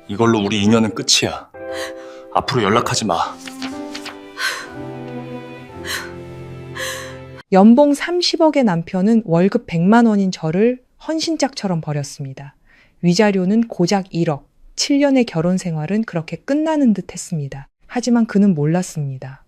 이걸로 우리 인연은 끝이야. 앞으로 연락하지 마. 연봉 30억의 남편은 월급 100만 원인 저를 헌신짝처럼 버렸습니다. 위자료는 고작 1억, 7년의 결혼 생활은 그렇게 끝나는 듯 했습니다. 하지만 그는 몰랐습니다.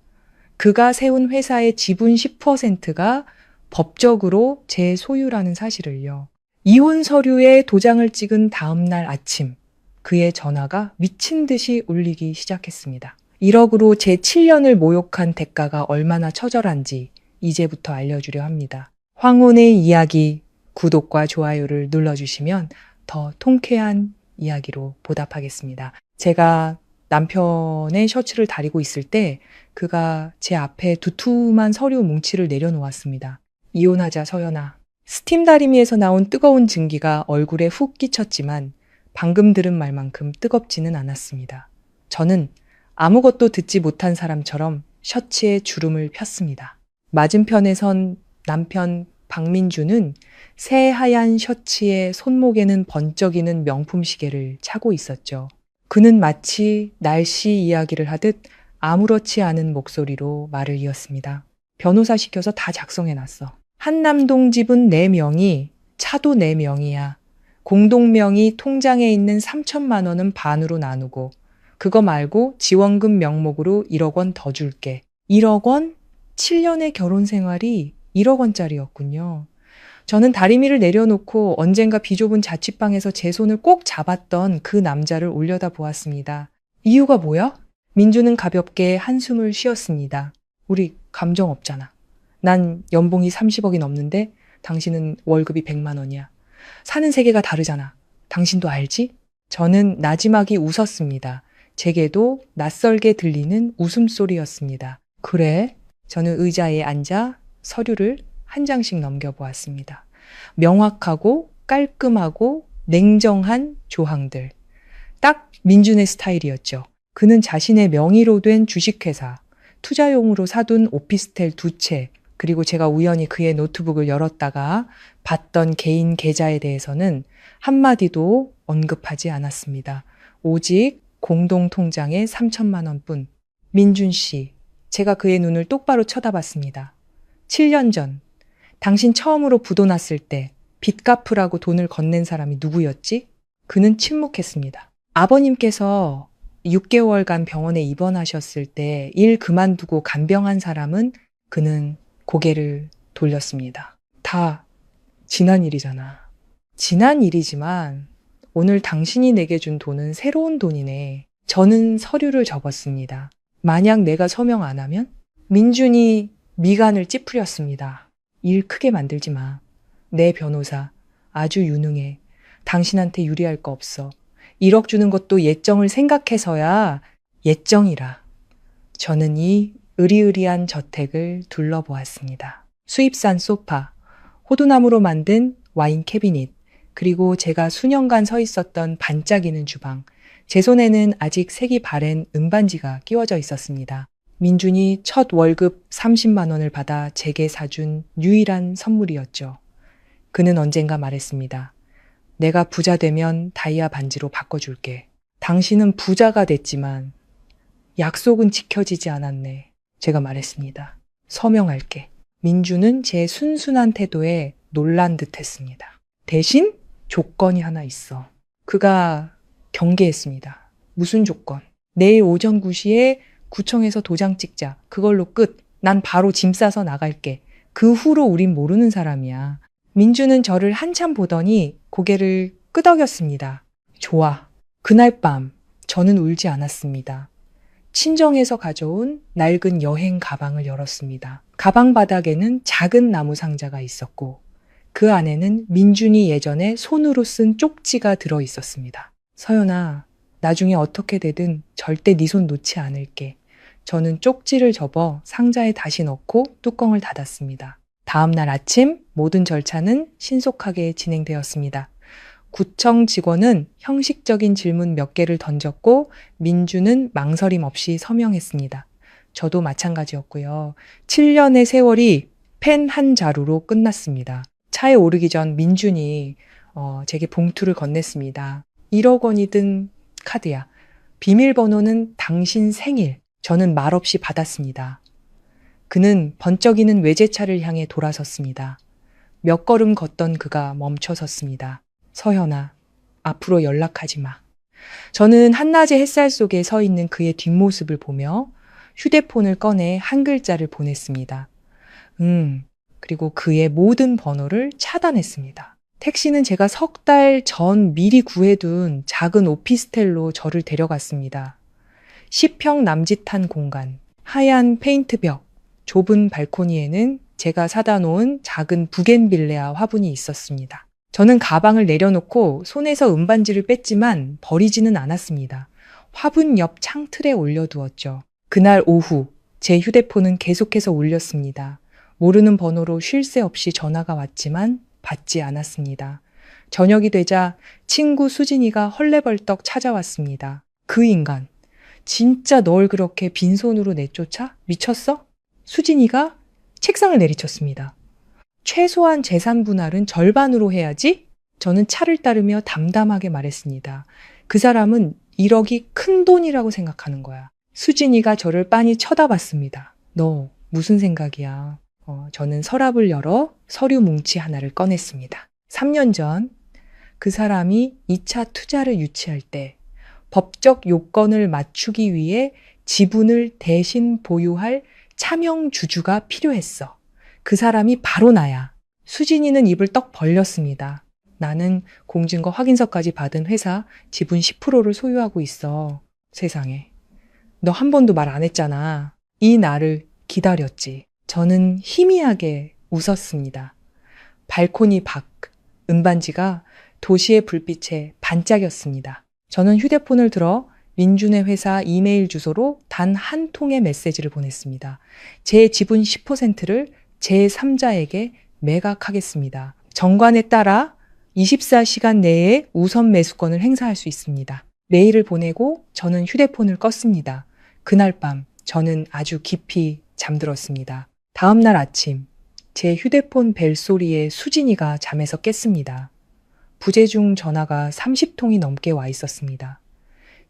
그가 세운 회사의 지분 10%가 법적으로 제 소유라는 사실을요. 이혼 서류에 도장을 찍은 다음 날 아침, 그의 전화가 미친 듯이 울리기 시작했습니다. 1억으로 제 7년을 모욕한 대가가 얼마나 처절한지 이제부터 알려주려 합니다. 황혼의 이야기, 구독과 좋아요를 눌러주시면 더 통쾌한 이야기로 보답하겠습니다. 제가 남편의 셔츠를 다리고 있을 때 그가 제 앞에 두툼한 서류 뭉치를 내려놓았습니다. 이혼하자 서연아. 스팀 다리미에서 나온 뜨거운 증기가 얼굴에 훅 끼쳤지만 방금 들은 말만큼 뜨겁지는 않았습니다. 저는 아무것도 듣지 못한 사람처럼 셔츠에 주름을 폈습니다. 맞은편에 선 남편 박민주는 새하얀 셔츠에 손목에는 번쩍이는 명품 시계를 차고 있었죠. 그는 마치 날씨 이야기를 하듯 아무렇지 않은 목소리로 말을 이었습니다. 변호사 시켜서 다 작성해놨어. 한남동 집은 내 명의, 차도 내 명의야. 공동명의 통장에 있는 3천만 원은 반으로 나누고 그거 말고 지원금 명목으로 1억 원 더 줄게. 1억 원? 7년의 결혼 생활이 1억 원짜리였군요. 저는 다리미를 내려놓고 언젠가 비좁은 자취방에서 제 손을 꼭 잡았던 그 남자를 올려다보았습니다. 이유가 뭐야? 민주는 가볍게 한숨을 쉬었습니다. 우리 감정 없잖아. 난 연봉이 30억이 넘는데 당신은 월급이 100만 원이야. 사는 세계가 다르잖아. 당신도 알지? 저는 나지막이 웃었습니다. 제게도 낯설게 들리는 웃음소리였습니다. 그래? 저는 의자에 앉아 서류를 한 장씩 넘겨보았습니다. 명확하고 깔끔하고 냉정한 조항들. 딱 민준의 스타일이었죠. 그는 자신의 명의로 된 주식회사, 투자용으로 사둔 오피스텔 2채, 그리고 제가 우연히 그의 노트북을 열었다가 봤던 개인 계좌에 대해서는 한마디도 언급하지 않았습니다. 오직 공동통장에 3천만 원뿐. 민준 씨, 제가 그의 눈을 똑바로 쳐다봤습니다. 7년 전, 당신 처음으로 부도 났을 때 빚 갚으라고 돈을 건넨 사람이 누구였지? 그는 침묵했습니다. 아버님께서 6개월간 병원에 입원하셨을 때 일 그만두고 간병한 사람은 그는 고개를 돌렸습니다. 다 지난 일이잖아. 지난 일이지만 오늘 당신이 내게 준 돈은 새로운 돈이네. 저는 서류를 접었습니다. 만약 내가 서명 안 하면? 민준이 미간을 찌푸렸습니다. 일 크게 만들지 마. 내 변호사 아주 유능해. 당신한테 유리할 거 없어. 1억 주는 것도 예정을 생각해서야 예정이라. 저는 이 으리으리한 저택을 둘러보았습니다. 수입산 소파, 호두나무로 만든 와인 캐비닛, 그리고 제가 수년간 서 있었던 반짝이는 주방. 제 손에는 아직 색이 바랜 은반지가 끼워져 있었습니다. 민준이 첫 월급 30만 원을 받아 제게 사준 유일한 선물이었죠. 그는 언젠가 말했습니다. 내가 부자 되면 다이아 반지로 바꿔줄게. 당신은 부자가 됐지만 약속은 지켜지지 않았네. 제가 말했습니다. 서명할게. 민주는 제 순순한 태도에 놀란 듯 했습니다. 대신 조건이 하나 있어. 그가 경계했습니다. 무슨 조건? 내일 오전 9시에 구청에서 도장 찍자. 그걸로 끝. 난 바로 짐 싸서 나갈게. 그 후로 우린 모르는 사람이야. 민주는 저를 한참 보더니 고개를 끄덕였습니다. 좋아. 그날 밤 저는 울지 않았습니다. 친정에서 가져온 낡은 여행 가방을 열었습니다. 가방 바닥에는 작은 나무 상자가 있었고 그 안에는 민준이 예전에 손으로 쓴 쪽지가 들어 있었습니다. 서연아, 나중에 어떻게 되든 절대 네 손 놓지 않을게. 저는 쪽지를 접어 상자에 다시 넣고 뚜껑을 닫았습니다. 다음 날 아침 모든 절차는 신속하게 진행되었습니다. 구청 직원은 형식적인 질문 몇 개를 던졌고 민주는 망설임 없이 서명했습니다. 저도 마찬가지였고요. 7년의 세월이 펜 한 자루로 끝났습니다. 차에 오르기 전 민준이 제게 봉투를 건넸습니다. 1억 원이든 캐시카드야. 비밀번호는 당신 생일. 저는 말없이 받았습니다. 그는 번쩍이는 외제차를 향해 돌아섰습니다. 몇 걸음 걷던 그가 멈춰섰습니다. 서현아, 앞으로 연락하지 마. 저는 한낮의 햇살 속에 서 있는 그의 뒷모습을 보며 휴대폰을 꺼내 한 글자를 보냈습니다. 그리고 그의 모든 번호를 차단했습니다. 택시는 제가 석 달 전 미리 구해둔 작은 오피스텔로 저를 데려갔습니다. 10평 남짓한 공간, 하얀 페인트벽, 좁은 발코니에는 제가 사다 놓은 작은 부겐빌레아 화분이 있었습니다. 저는 가방을 내려놓고 손에서 은반지를 뺐지만 버리지는 않았습니다. 화분 옆 창틀에 올려두었죠. 그날 오후 제 휴대폰은 계속해서 울렸습니다. 모르는 번호로 쉴 새 없이 전화가 왔지만 받지 않았습니다. 저녁이 되자 친구 수진이가 헐레벌떡 찾아왔습니다. 그 인간, 진짜 널 그렇게 빈손으로 내쫓아? 미쳤어? 수진이가 책상을 내리쳤습니다. 최소한 재산 분할은 절반으로 해야지? 저는 차를 따르며 담담하게 말했습니다. 그 사람은 1억이 큰 돈이라고 생각하는 거야. 수진이가 저를 빤히 쳐다봤습니다. 너 무슨 생각이야? 저는 서랍을 열어 서류 뭉치 하나를 꺼냈습니다. 3년 전 그 사람이 2차 투자를 유치할 때 법적 요건을 맞추기 위해 지분을 대신 보유할 차명 주주가 필요했어. 그 사람이 바로 나야. 수진이는 입을 떡 벌렸습니다. 나는 공증거 확인서까지 받은 회사 지분 10%를 소유하고 있어. 세상에. 너 한 번도 말 안 했잖아. 이 날을 기다렸지. 저는 희미하게 웃었습니다. 발코니 밖, 은반지가 도시의 불빛에 반짝였습니다. 저는 휴대폰을 들어 민준의 회사 이메일 주소로 단 한 통의 메시지를 보냈습니다. 제 지분 10%를 제3자에게 매각하겠습니다. 정관에 따라 24시간 내에 우선 매수권을 행사할 수 있습니다. 메일을 보내고 저는 휴대폰을 껐습니다. 그날 밤 저는 아주 깊이 잠들었습니다. 다음 날 아침 제 휴대폰 벨소리에 수진이가 잠에서 깼습니다. 부재중 전화가 30통이 넘게 와 있었습니다.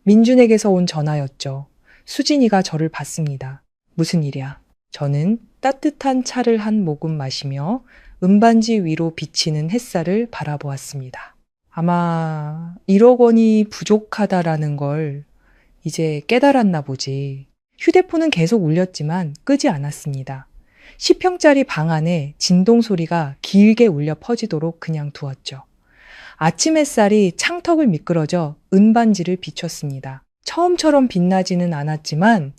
민준에게서 온 전화였죠. 수진이가 저를 봤습니다. 무슨 일이야? 저는 따뜻한 차를 한 모금 마시며 은반지 위로 비치는 햇살을 바라보았습니다. 아마 1억 원이 부족하다라는 걸 이제 깨달았나 보지. 휴대폰은 계속 울렸지만 끄지 않았습니다. 10평짜리 방 안에 진동 소리가 길게 울려 퍼지도록 그냥 두었죠. 아침 햇살이 창턱을 미끄러져 은반지를 비췄습니다. 처음처럼 빛나지는 않았지만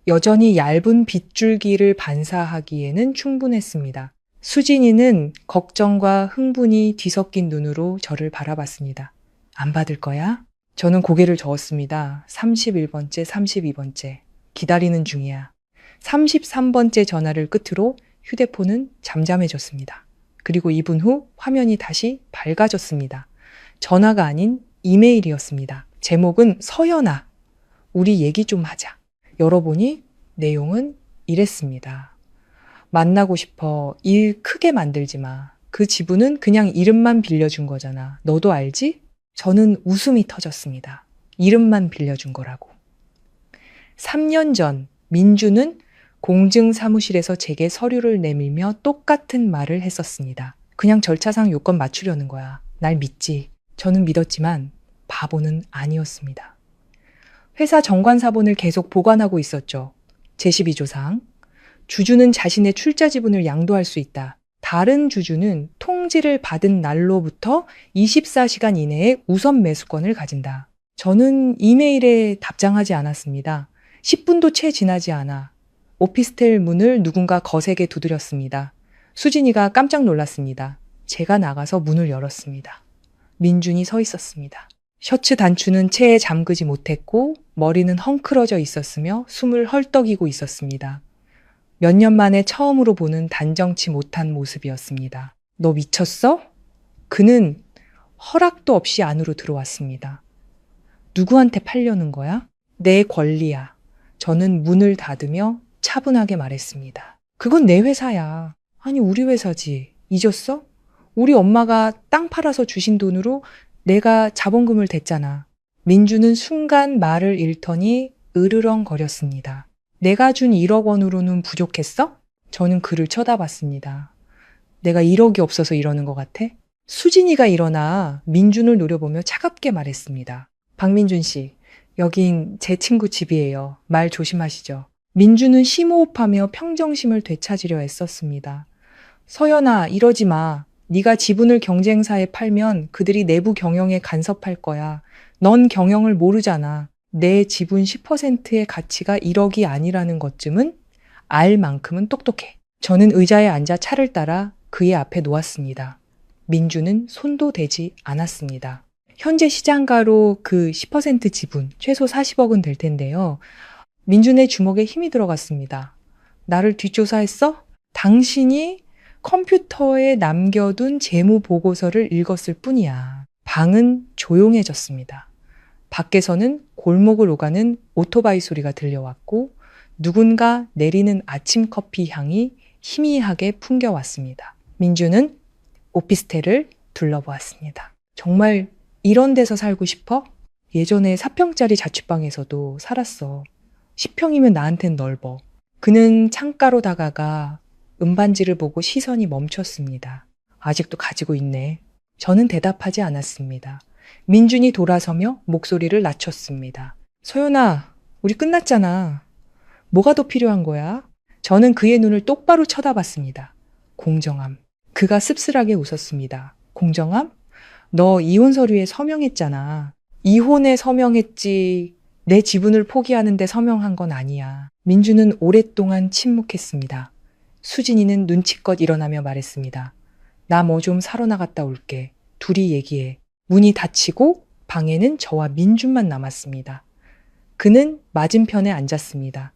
여전히 얇은 빗줄기를 반사하기에는 충분했습니다. 수진이는 걱정과 흥분이 뒤섞인 눈으로 저를 바라봤습니다. 안 받을 거야? 저는 고개를 저었습니다. 31번째, 32번째. 기다리는 중이야. 33번째 전화를 끝으로 휴대폰은 잠잠해졌습니다. 그리고 2분 후 화면이 다시 밝아졌습니다. 전화가 아닌 이메일이었습니다. 제목은 서연아, 우리 얘기 좀 하자. 열어보니 내용은 이랬습니다. 만나고 싶어. 일 크게 만들지 마. 그 지분은 그냥 이름만 빌려준 거잖아. 너도 알지? 저는 웃음이 터졌습니다. 이름만 빌려준 거라고. 3년 전 민주는 공증사무실에서 제게 서류를 내밀며 똑같은 말을 했었습니다. 그냥 절차상 요건 맞추려는 거야. 날 믿지. 저는 믿었지만 바보는 아니었습니다. 회사 정관사본을 계속 보관하고 있었죠. 제12조상. 주주는 자신의 출자 지분을 양도할 수 있다. 다른 주주는 통지를 받은 날로부터 24시간 이내에 우선 매수권을 가진다. 저는 이메일에 답장하지 않았습니다. 10분도 채 지나지 않아 오피스텔 문을 누군가 거세게 두드렸습니다. 수진이가 깜짝 놀랐습니다. 제가 나가서 문을 열었습니다. 민준이 서 있었습니다. 셔츠 단추는 채에 잠그지 못했고 머리는 헝클어져 있었으며 숨을 헐떡이고 있었습니다. 몇 년 만에 처음으로 보는 단정치 못한 모습이었습니다. 너 미쳤어? 그는 허락도 없이 안으로 들어왔습니다. 누구한테 팔려는 거야? 내 권리야. 저는 문을 닫으며 차분하게 말했습니다. 그건 내 회사야. 아니 우리 회사지. 잊었어? 우리 엄마가 땅 팔아서 주신 돈으로 내가 자본금을 댔잖아. 민주는 순간 말을 잃더니 으르렁거렸습니다. 내가 준 1억 원으로는 부족했어? 저는 그를 쳐다봤습니다. 내가 1억이 없어서 이러는 것 같아? 수진이가 일어나 민준을 노려보며 차갑게 말했습니다. 박민준 씨, 여긴 제 친구 집이에요. 말 조심하시죠. 민준은 심호흡하며 평정심을 되찾으려 애썼습니다. 서연아, 이러지 마. 네가 지분을 경쟁사에 팔면 그들이 내부 경영에 간섭할 거야. 넌 경영을 모르잖아. 내 지분 10%의 가치가 1억이 아니라는 것쯤은 알 만큼은 똑똑해. 저는 의자에 앉아 차를 따라 그의 앞에 놓았습니다. 민주는 손도 대지 않았습니다. 현재 시장가로 그 10% 지분, 최소 40억은 될 텐데요. 민준의 주먹에 힘이 들어갔습니다. 나를 뒷조사했어? 당신이 컴퓨터에 남겨둔 재무 보고서를 읽었을 뿐이야. 방은 조용해졌습니다. 밖에서는 골목을 오가는 오토바이 소리가 들려왔고 누군가 내리는 아침 커피 향이 희미하게 풍겨왔습니다. 민주는 오피스텔을 둘러보았습니다. 정말 이런 데서 살고 싶어? 예전에 4평짜리 자취방에서도 살았어. 10평이면 나한텐 넓어. 그는 창가로 다가가 은반지를 보고 시선이 멈췄습니다. 아직도 가지고 있네. 저는 대답하지 않았습니다. 민준이 돌아서며 목소리를 낮췄습니다. 소연아, 우리 끝났잖아. 뭐가 더 필요한 거야? 저는 그의 눈을 똑바로 쳐다봤습니다. 공정함. 그가 씁쓸하게 웃었습니다. 공정함? 너 이혼 서류에 서명했잖아. 이혼에 서명했지. 내 지분을 포기하는데 서명한 건 아니야. 민주는 오랫동안 침묵했습니다. 수진이는 눈치껏 일어나며 말했습니다. 나 뭐 좀 사러 나갔다 올게. 둘이 얘기해. 문이 닫히고 방에는 저와 민준만 남았습니다. 그는 맞은편에 앉았습니다.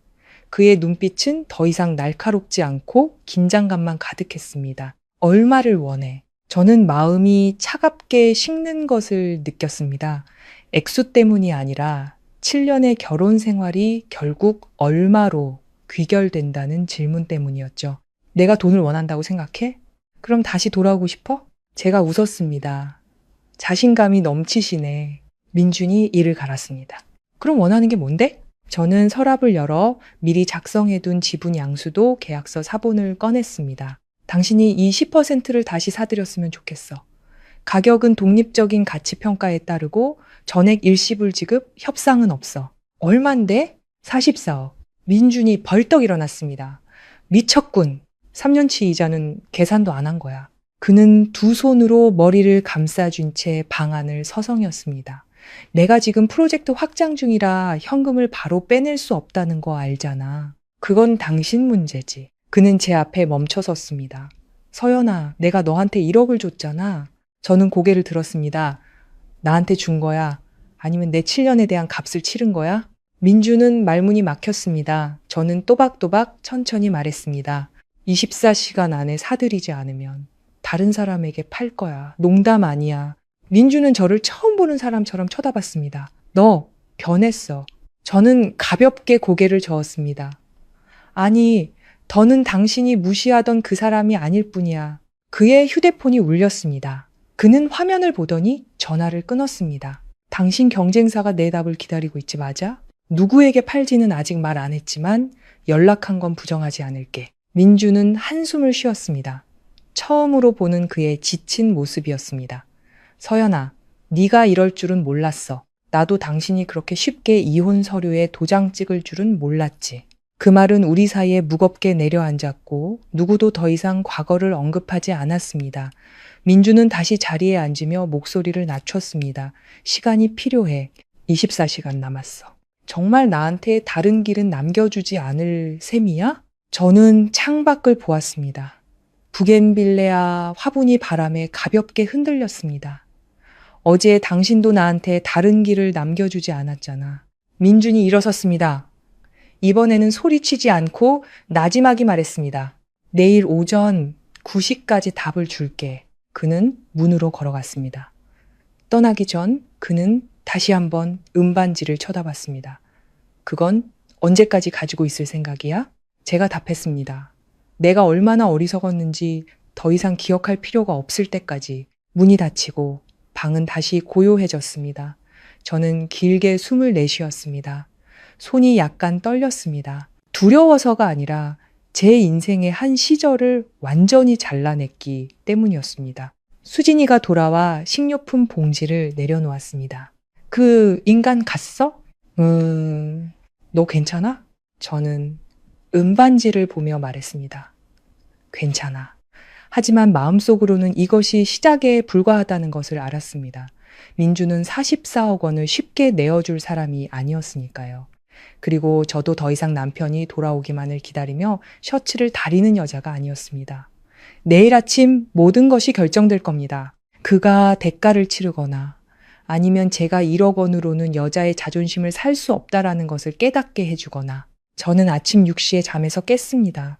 그의 눈빛은 더 이상 날카롭지 않고 긴장감만 가득했습니다. 얼마를 원해? 저는 마음이 차갑게 식는 것을 느꼈습니다. 액수 때문이 아니라 7년의 결혼 생활이 결국 얼마로 귀결된다는 질문 때문이었죠. 내가 돈을 원한다고 생각해? 그럼 다시 돌아오고 싶어? 제가 웃었습니다. 자신감이 넘치시네. 민준이 이를 갈았습니다. 그럼 원하는 게 뭔데? 저는 서랍을 열어 미리 작성해둔 지분 양수도 계약서 사본을 꺼냈습니다. 당신이 이 10%를 다시 사들였으면 좋겠어. 가격은 독립적인 가치평가에 따르고 전액 일시불 지급, 협상은 없어. 얼만데? 44억. 민준이 벌떡 일어났습니다. 미쳤군. 3년치 이자는 계산도 안 한 거야. 그는 두 손으로 머리를 감싸준 채 방안을 서성였습니다. 내가 지금 프로젝트 확장 중이라 현금을 바로 빼낼 수 없다는 거 알잖아. 그건 당신 문제지. 그는 제 앞에 멈춰섰습니다. 서연아, 내가 너한테 1억을 줬잖아. 저는 고개를 들었습니다. 나한테 준 거야? 아니면 내 7년에 대한 값을 치른 거야? 민주는 말문이 막혔습니다. 저는 또박또박 천천히 말했습니다. 24시간 안에 사들이지 않으면 다른 사람에게 팔 거야. 농담 아니야. 민주는 저를 처음 보는 사람처럼 쳐다봤습니다. 너 변했어. 저는 가볍게 고개를 저었습니다. 아니, 더는 당신이 무시하던 그 사람이 아닐 뿐이야. 그의 휴대폰이 울렸습니다. 그는 화면을 보더니 전화를 끊었습니다. 당신 경쟁사가 내 답을 기다리고 있지 맞아? 누구에게 팔지는 아직 말 안 했지만 연락한 건 부정하지 않을게. 민주는 한숨을 쉬었습니다. 처음으로 보는 그의 지친 모습이었습니다. 서연아, 네가 이럴 줄은 몰랐어. 나도 당신이 그렇게 쉽게 이혼 서류에 도장 찍을 줄은 몰랐지. 그 말은 우리 사이에 무겁게 내려앉았고 누구도 더 이상 과거를 언급하지 않았습니다. 민주는 다시 자리에 앉으며 목소리를 낮췄습니다. 시간이 필요해. 24시간 남았어. 정말 나한테 다른 길은 남겨주지 않을 셈이야? 저는 창밖을 보았습니다. 부겐빌레아 화분이 바람에 가볍게 흔들렸습니다. 어제 당신도 나한테 다른 길을 남겨주지 않았잖아. 민준이 일어섰습니다. 이번에는 소리치지 않고 나지막이 말했습니다. 내일 오전 9시까지 답을 줄게. 그는 문으로 걸어갔습니다. 떠나기 전 그는 다시 한번 은반지를 쳐다봤습니다. 그건 언제까지 가지고 있을 생각이야? 제가 답했습니다. 내가 얼마나 어리석었는지 더 이상 기억할 필요가 없을 때까지. 문이 닫히고 방은 다시 고요해졌습니다. 저는 길게 숨을 내쉬었습니다. 손이 약간 떨렸습니다. 두려워서가 아니라 제 인생의 한 시절을 완전히 잘라냈기 때문이었습니다. 수진이가 돌아와 식료품 봉지를 내려놓았습니다. 그 인간 갔어? 너 괜찮아? 저는 은반지를 보며 말했습니다. 괜찮아. 하지만 마음속으로는 이것이 시작에 불과하다는 것을 알았습니다. 민주는 44억 원을 쉽게 내어줄 사람이 아니었으니까요. 그리고 저도 더 이상 남편이 돌아오기만을 기다리며 셔츠를 다리는 여자가 아니었습니다. 내일 아침 모든 것이 결정될 겁니다. 그가 대가를 치르거나 아니면 제가 1억 원으로는 여자의 자존심을 살 수 없다라는 것을 깨닫게 해주거나. 저는 아침 6시에 잠에서 깼습니다.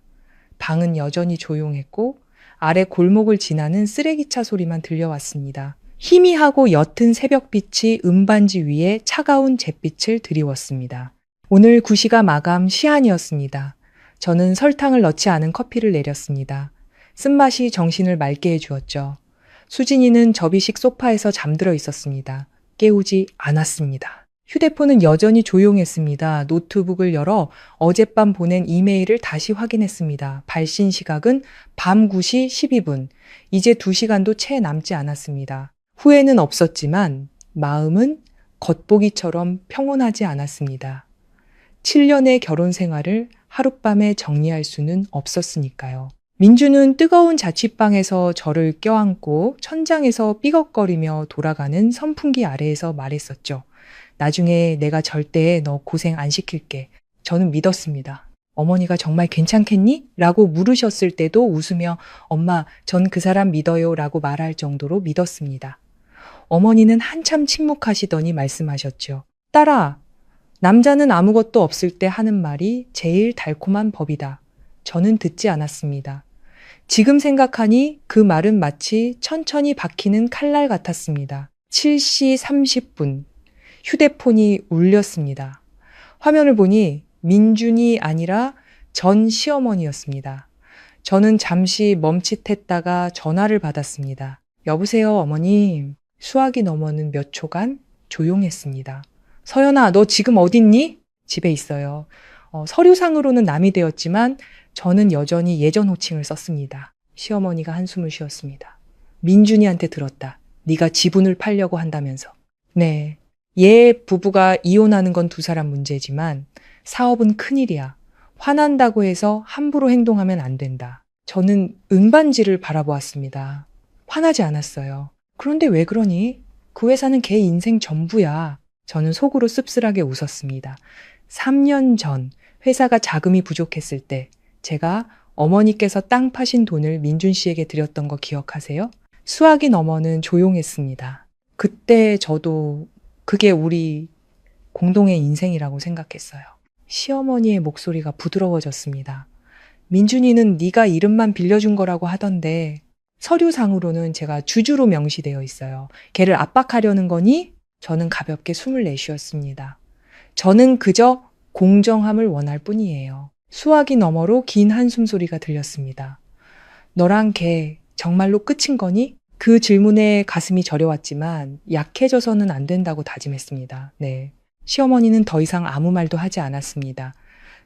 방은 여전히 조용했고 아래 골목을 지나는 쓰레기차 소리만 들려왔습니다. 희미하고 옅은 새벽빛이 은반지 위에 차가운 잿빛을 드리웠습니다. 오늘 9시가 마감 시한이었습니다. 저는 설탕을 넣지 않은 커피를 내렸습니다. 쓴맛이 정신을 맑게 해주었죠. 수진이는 접이식 소파에서 잠들어 있었습니다. 깨우지 않았습니다. 휴대폰은 여전히 조용했습니다. 노트북을 열어 어젯밤 보낸 이메일을 다시 확인했습니다. 발신 시각은 밤 9시 12분. 이제 2시간도 채 남지 않았습니다. 후회는 없었지만 마음은 겉보기처럼 평온하지 않았습니다. 7년의 결혼 생활을 하룻밤에 정리할 수는 없었으니까요. 민주는 뜨거운 자취방에서 저를 껴안고 천장에서 삐걱거리며 돌아가는 선풍기 아래에서 말했었죠. 나중에 내가 절대 너 고생 안 시킬게. 저는 믿었습니다. 어머니가 정말 괜찮겠니? 라고 물으셨을 때도 웃으며 엄마, 전 그 사람 믿어요 라고 말할 정도로 믿었습니다. 어머니는 한참 침묵하시더니 말씀하셨죠. 딸아, 남자는 아무것도 없을 때 하는 말이 제일 달콤한 법이다. 저는 듣지 않았습니다. 지금 생각하니 그 말은 마치 천천히 박히는 칼날 같았습니다. 7시 30분. 휴대폰이 울렸습니다. 화면을 보니 민준이 아니라 전 시어머니였습니다. 저는 잠시 멈칫했다가 전화를 받았습니다. 여보세요, 어머님. 수화기 너머는 몇 초간 조용했습니다. 서연아, 너 지금 어딨니? 집에 있어요. 서류상으로는 남이 되었지만 저는 여전히 예전 호칭을 썼습니다. 시어머니가 한숨을 쉬었습니다. 민준이한테 들었다. 네가 지분을 팔려고 한다면서. 네. 얘 부부가 이혼하는 건 두 사람 문제지만 사업은 큰일이야. 화난다고 해서 함부로 행동하면 안 된다. 저는 은반지를 바라보았습니다. 화나지 않았어요. 그런데 왜 그러니? 그 회사는 걔 인생 전부야. 저는 속으로 씁쓸하게 웃었습니다. 3년 전 회사가 자금이 부족했을 때 제가 어머니께서 땅 파신 돈을 민준 씨에게 드렸던 거 기억하세요? 수학이 너머는 조용했습니다. 그때 저도 그게 우리 공동의 인생이라고 생각했어요. 시어머니의 목소리가 부드러워졌습니다. 민준이는 네가 이름만 빌려준 거라고 하던데 서류상으로는 제가 주주로 명시되어 있어요. 걔를 압박하려는 거니? 저는 가볍게 숨을 내쉬었습니다. 저는 그저 공정함을 원할 뿐이에요. 수화기 너머로 긴 한숨 소리가 들렸습니다. 너랑 걔 정말로 끝인 거니? 그 질문에 가슴이 저려왔지만 약해져서는 안 된다고 다짐했습니다. 네. 시어머니는 더 이상 아무 말도 하지 않았습니다.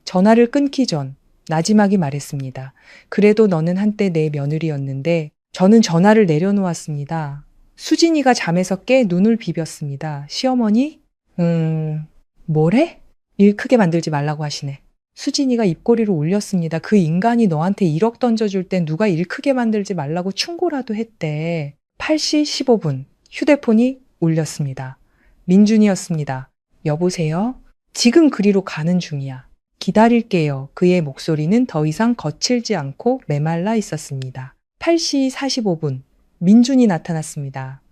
전화를 끊기 전 나지막이 말했습니다. 그래도 너는 한때 내 며느리였는데 저는 전화를 내려놓았습니다. 수진이가 잠에서 깨 눈을 비볐습니다. 시어머니? 뭐래? 일 크게 만들지 말라고 하시네. 수진이가 입꼬리를 올렸습니다. 그 인간이 너한테 1억 던져줄 땐 누가 일 크게 만들지 말라고 충고라도 했대. 8시 15분 휴대폰이 울렸습니다. 민준이었습니다. 여보세요? 지금 그리로 가는 중이야. 기다릴게요. 그의 목소리는 더 이상 거칠지 않고 메말라 있었습니다. 8시 45분 민준이 나타났습니다.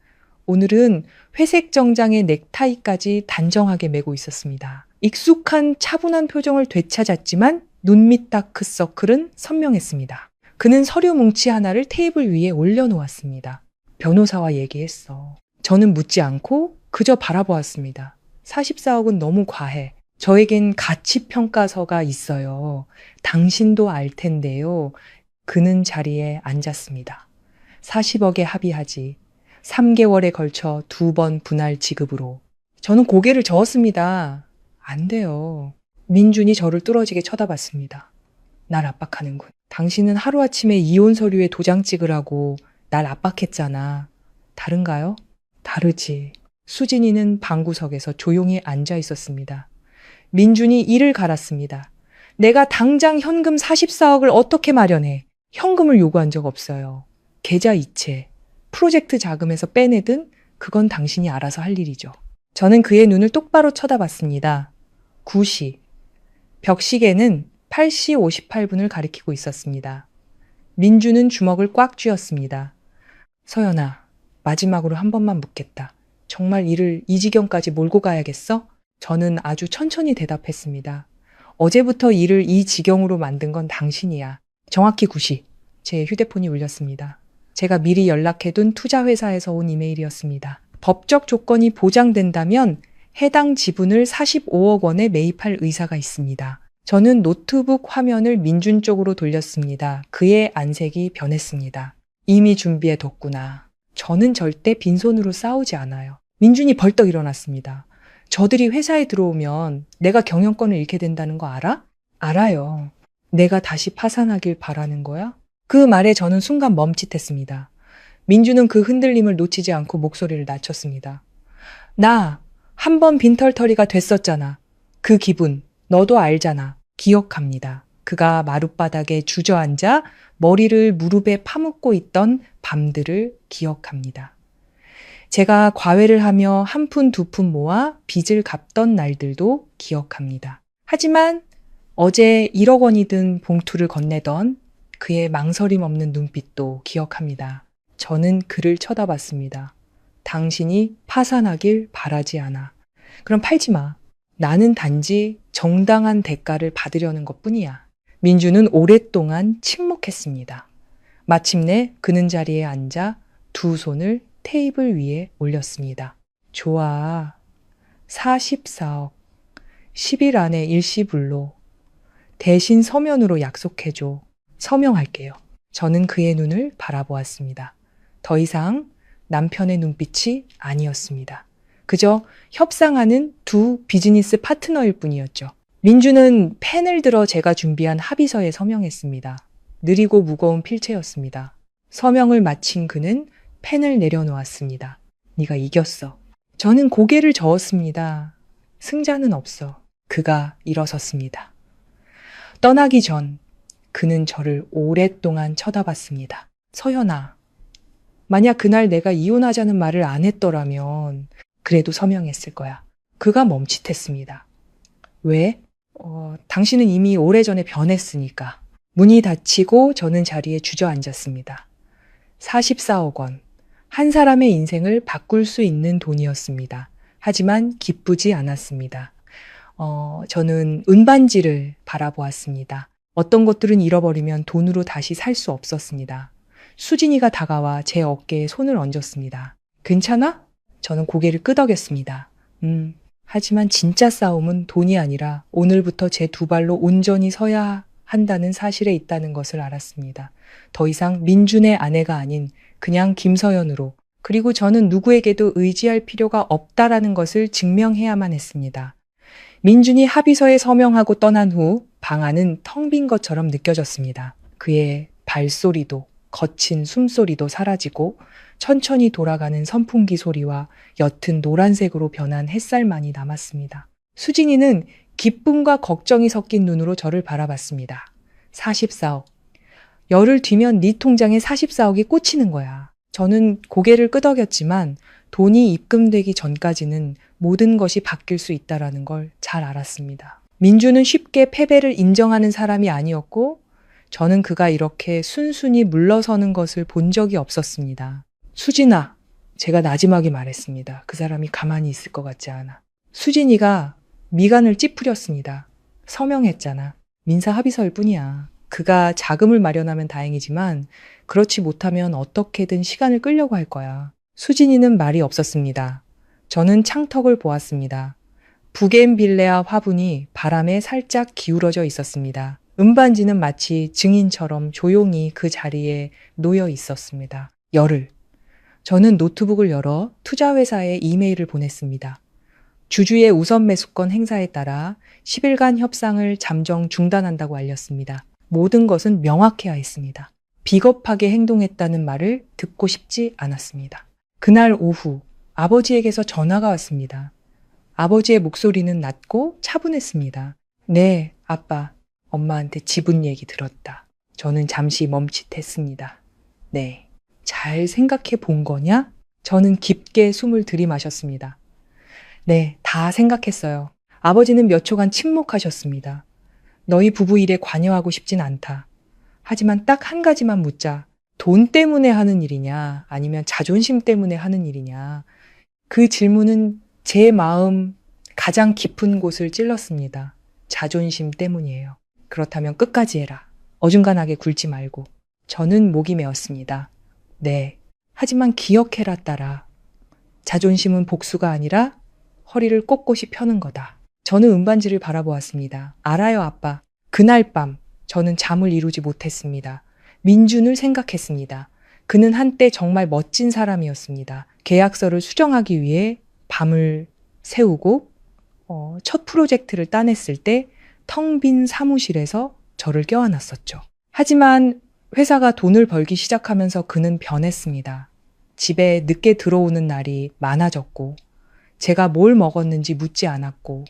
오늘은 회색 정장에 넥타이까지 단정하게 메고 있었습니다. 익숙한 차분한 표정을 되찾았지만 눈밑 다크서클은 선명했습니다. 그는 서류 뭉치 하나를 테이블 위에 올려놓았습니다. 변호사와 얘기했어. 저는 묻지 않고 그저 바라보았습니다. 44억은 너무 과해. 저에겐 가치평가서가 있어요. 당신도 알 텐데요. 그는 자리에 앉았습니다. 40억에 합의하지. 3개월에 걸쳐 2번 분할 지급으로. 저는 고개를 저었습니다. 안 돼요. 민준이 저를 뚫어지게 쳐다봤습니다. 날 압박하는군. 당신은 하루아침에 이혼 서류에 도장 찍으라고 날 압박했잖아. 다른가요? 다르지. 수진이는 방구석에서 조용히 앉아 있었습니다. 민준이 이를 갈았습니다. 내가 당장 현금 44억을 어떻게 마련해? 현금을 요구한 적 없어요. 계좌 이체, 프로젝트 자금에서 빼내든 그건 당신이 알아서 할 일이죠. 저는 그의 눈을 똑바로 쳐다봤습니다. 9시. 벽시계는 8시 58분을 가리키고 있었습니다. 민주는 주먹을 꽉 쥐었습니다. 서연아, 마지막으로 한 번만 묻겠다. 정말 이를 이 지경까지 몰고 가야겠어? 저는 아주 천천히 대답했습니다. 어제부터 일을 이 지경으로 만든 건 당신이야. 정확히 9시. 제 휴대폰이 울렸습니다. 제가 미리 연락해둔 투자회사에서 온 이메일이었습니다. 법적 조건이 보장된다면 해당 지분을 45억 원에 매입할 의사가 있습니다. 저는 노트북 화면을 민준 쪽으로 돌렸습니다. 그의 안색이 변했습니다. 이미 준비해뒀구나. 저는 절대 빈손으로 싸우지 않아요. 민준이 벌떡 일어났습니다. 저들이 회사에 들어오면 내가 경영권을 잃게 된다는 거 알아? 알아요. 내가 다시 파산하길 바라는 거야? 그 말에 저는 순간 멈칫했습니다. 민주는 그 흔들림을 놓치지 않고 목소리를 낮췄습니다. 나 한 번 빈털터리가 됐었잖아. 그 기분 너도 알잖아. 기억합니다. 그가 마룻바닥에 주저앉아 머리를 무릎에 파묻고 있던 밤들을 기억합니다. 제가 과외를 하며 한 푼 두 푼 모아 빚을 갚던 날들도 기억합니다. 하지만 어제 1억 원이 든 봉투를 건네던 그의 망설임 없는 눈빛도 기억합니다. 저는 그를 쳐다봤습니다. 당신이 파산하길 바라지 않아. 그럼 팔지 마. 나는 단지 정당한 대가를 받으려는 것뿐이야. 민주는 오랫동안 침묵했습니다. 마침내 그는 자리에 앉아 두 손을 테이블 위에 올렸습니다. 좋아. 44억. 10일 안에 일시불로. 대신 서면으로 약속해줘. 서명할게요. 저는 그의 눈을 바라보았습니다. 더 이상 남편의 눈빛이 아니었습니다. 그저 협상하는 두 비즈니스 파트너일 뿐이었죠. 민주는 펜을 들어 제가 준비한 합의서에 서명했습니다. 느리고 무거운 필체였습니다. 서명을 마친 그는 펜을 내려놓았습니다. 네가 이겼어. 저는 고개를 저었습니다. 승자는 없어. 그가 일어섰습니다. 떠나기 전 그는 저를 오랫동안 쳐다봤습니다. 서연아, 만약 그날 내가 이혼하자는 말을 안 했더라면 그래도 서명했을 거야. 그가 멈칫했습니다. 왜? 당신은 이미 오래전에 변했으니까. 문이 닫히고 저는 자리에 주저앉았습니다. 44억 원. 한 사람의 인생을 바꿀 수 있는 돈이었습니다. 하지만 기쁘지 않았습니다. 저는 은반지를 바라보았습니다. 어떤 것들은 잃어버리면 돈으로 다시 살 수 없었습니다. 수진이가 다가와 제 어깨에 손을 얹었습니다. 괜찮아? 저는 고개를 끄덕였습니다. 하지만 진짜 싸움은 돈이 아니라 오늘부터 제 두 발로 온전히 서야 한다는 사실에 있다는 것을 알았습니다. 더 이상 민준의 아내가 아닌 그냥 김서연으로, 그리고 저는 누구에게도 의지할 필요가 없다라는 것을 증명해야만 했습니다. 민준이 합의서에 서명하고 떠난 후 방 안은 텅 빈 것처럼 느껴졌습니다. 그의 발소리도 거친 숨소리도 사라지고 천천히 돌아가는 선풍기 소리와 옅은 노란색으로 변한 햇살만이 남았습니다. 수진이는 기쁨과 걱정이 섞인 눈으로 저를 바라봤습니다. 44억. 열흘 뒤면 네 통장에 44억이 꽂히는 거야. 저는 고개를 끄덕였지만 돈이 입금되기 전까지는 모든 것이 바뀔 수 있다는 걸 잘 알았습니다. 민주는 쉽게 패배를 인정하는 사람이 아니었고 저는 그가 이렇게 순순히 물러서는 것을 본 적이 없었습니다. 수진아, 제가 나지막이 말했습니다. 그 사람이 가만히 있을 것 같지 않아. 수진이가 미간을 찌푸렸습니다. 서명했잖아. 민사 합의서일 뿐이야. 그가 자금을 마련하면 다행이지만 그렇지 못하면 어떻게든 시간을 끌려고 할 거야. 수진이는 말이 없었습니다. 저는 창턱을 보았습니다. 부겐빌레아 화분이 바람에 살짝 기울어져 있었습니다. 은반지는 마치 증인처럼 조용히 그 자리에 놓여 있었습니다. 열흘. 저는 노트북을 열어 투자회사에 이메일을 보냈습니다. 주주의 우선 매수권 행사에 따라 10일간 협상을 잠정 중단한다고 알렸습니다. 모든 것은 명확해야 했습니다. 비겁하게 행동했다는 말을 듣고 싶지 않았습니다. 그날 오후 아버지에게서 전화가 왔습니다. 아버지의 목소리는 낮고 차분했습니다. 네, 아빠. 엄마한테 지분 얘기 들었다. 저는 잠시 멈칫했습니다. 네. 잘 생각해 본 거냐? 저는 깊게 숨을 들이마셨습니다. 네, 다 생각했어요. 아버지는 몇 초간 침묵하셨습니다. 너희 부부 일에 관여하고 싶진 않다. 하지만 딱 한 가지만 묻자. 돈 때문에 하는 일이냐, 아니면 자존심 때문에 하는 일이냐. 그 질문은 제 마음 가장 깊은 곳을 찔렀습니다. 자존심 때문이에요. 그렇다면 끝까지 해라. 어중간하게 굴지 말고. 저는 목이 메었습니다. 네. 하지만 기억해라, 딸아. 자존심은 복수가 아니라 허리를 꼿꼿이 펴는 거다. 저는 은반지를 바라보았습니다. 알아요, 아빠. 그날 밤 저는 잠을 이루지 못했습니다. 민준을 생각했습니다. 그는 한때 정말 멋진 사람이었습니다. 계약서를 수정하기 위해 밤을 새우고 첫 프로젝트를 따냈을 때 텅 빈 사무실에서 저를 껴안았었죠. 하지만 회사가 돈을 벌기 시작하면서 그는 변했습니다. 집에 늦게 들어오는 날이 많아졌고 제가 뭘 먹었는지 묻지 않았고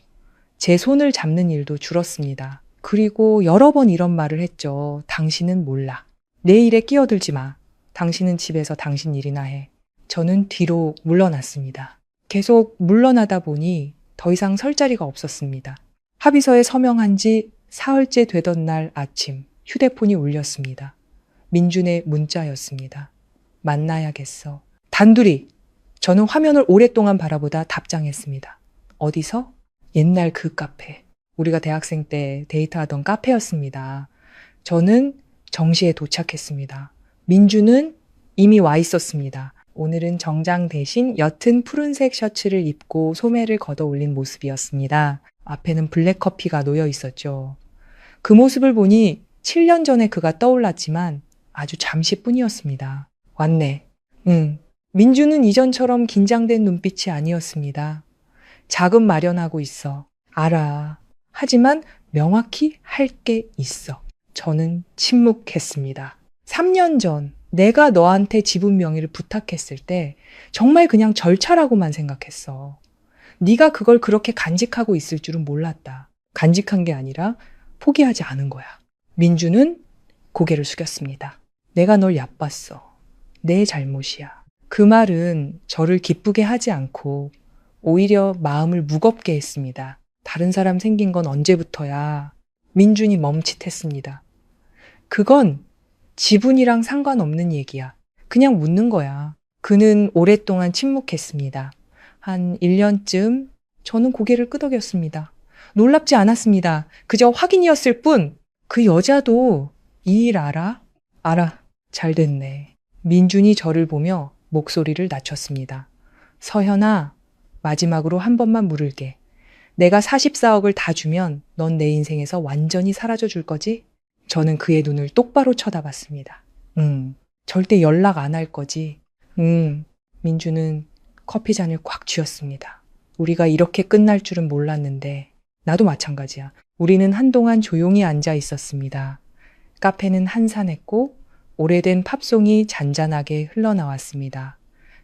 제 손을 잡는 일도 줄었습니다. 그리고 여러 번 이런 말을 했죠. 당신은 몰라. 내 일에 끼어들지 마. 당신은 집에서 당신 일이나 해. 저는 뒤로 물러났습니다. 계속 물러나다 보니 더 이상 설 자리가 없었습니다. 합의서에 서명한 지 사흘째 되던 날 아침 휴대폰이 울렸습니다. 민준의 문자였습니다. 만나야겠어. 단둘이. 저는 화면을 오랫동안 바라보다 답장했습니다. 어디서? 옛날 그 카페. 우리가 대학생 때 데이트하던 카페였습니다. 저는 정시에 도착했습니다. 민주는 이미 와 있었습니다. 오늘은 정장 대신 옅은 푸른색 셔츠를 입고 소매를 걷어 올린 모습이었습니다. 앞에는 블랙커피가 놓여 있었죠. 그 모습을 보니 7년 전에 그가 떠올랐지만 아주 잠시뿐이었습니다. 왔네. 민주는 이전처럼 긴장된 눈빛이 아니었습니다. 자금 마련하고 있어. 알아. 하지만 명확히 할 게 있어. 저는 침묵했습니다. 3년 전 내가 너한테 지분 명의를 부탁했을 때 정말 그냥 절차라고만 생각했어. 네가 그걸 그렇게 간직하고 있을 줄은 몰랐다. 간직한 게 아니라 포기하지 않은 거야. 민주는 고개를 숙였습니다. 내가 널 얕봤어. 내 잘못이야. 그 말은 저를 기쁘게 하지 않고 오히려 마음을 무겁게 했습니다. 다른 사람 생긴 건 언제부터야? 민준이 멈칫했습니다. 그건 지분이랑 상관없는 얘기야. 그냥 묻는 거야. 그는 오랫동안 침묵했습니다. 한 1년쯤 저는 고개를 끄덕였습니다. 놀랍지 않았습니다. 그저 확인이었을 뿐. 그 여자도 이 일 알아? 알아. 잘 됐네. 민준이 저를 보며 목소리를 낮췄습니다. 서현아, 마지막으로 한 번만 물을게. 내가 44억을 다 주면 넌 내 인생에서 완전히 사라져 줄 거지? 저는 그의 눈을 똑바로 쳐다봤습니다. 절대 연락 안 할 거지? 민주는 커피 잔을 꽉 쥐었습니다. 우리가 이렇게 끝날 줄은 몰랐는데 나도 마찬가지야. 우리는 한동안 조용히 앉아 있었습니다. 카페는 한산했고 오래된 팝송이 잔잔하게 흘러나왔습니다.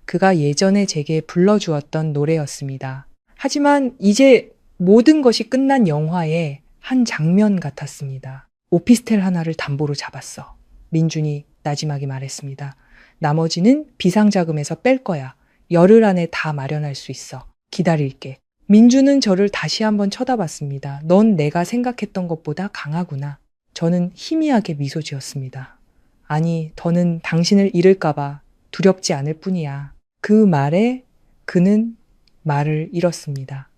그가 예전에 제게 불러주었던 노래였습니다. 하지만 이제 모든 것이 끝난 영화의 한 장면 같았습니다. 오피스텔 하나를 담보로 잡았어. 민준이 나지막이 말했습니다. 나머지는 비상자금에서 뺄 거야. 열흘 안에 다 마련할 수 있어. 기다릴게. 민준은 저를 다시 한번 쳐다봤습니다. 넌 내가 생각했던 것보다 강하구나. 저는 희미하게 미소 지었습니다. 아니, 더는 당신을 잃을까봐 두렵지 않을 뿐이야. 그 말에 그는 말을 잃었습니다.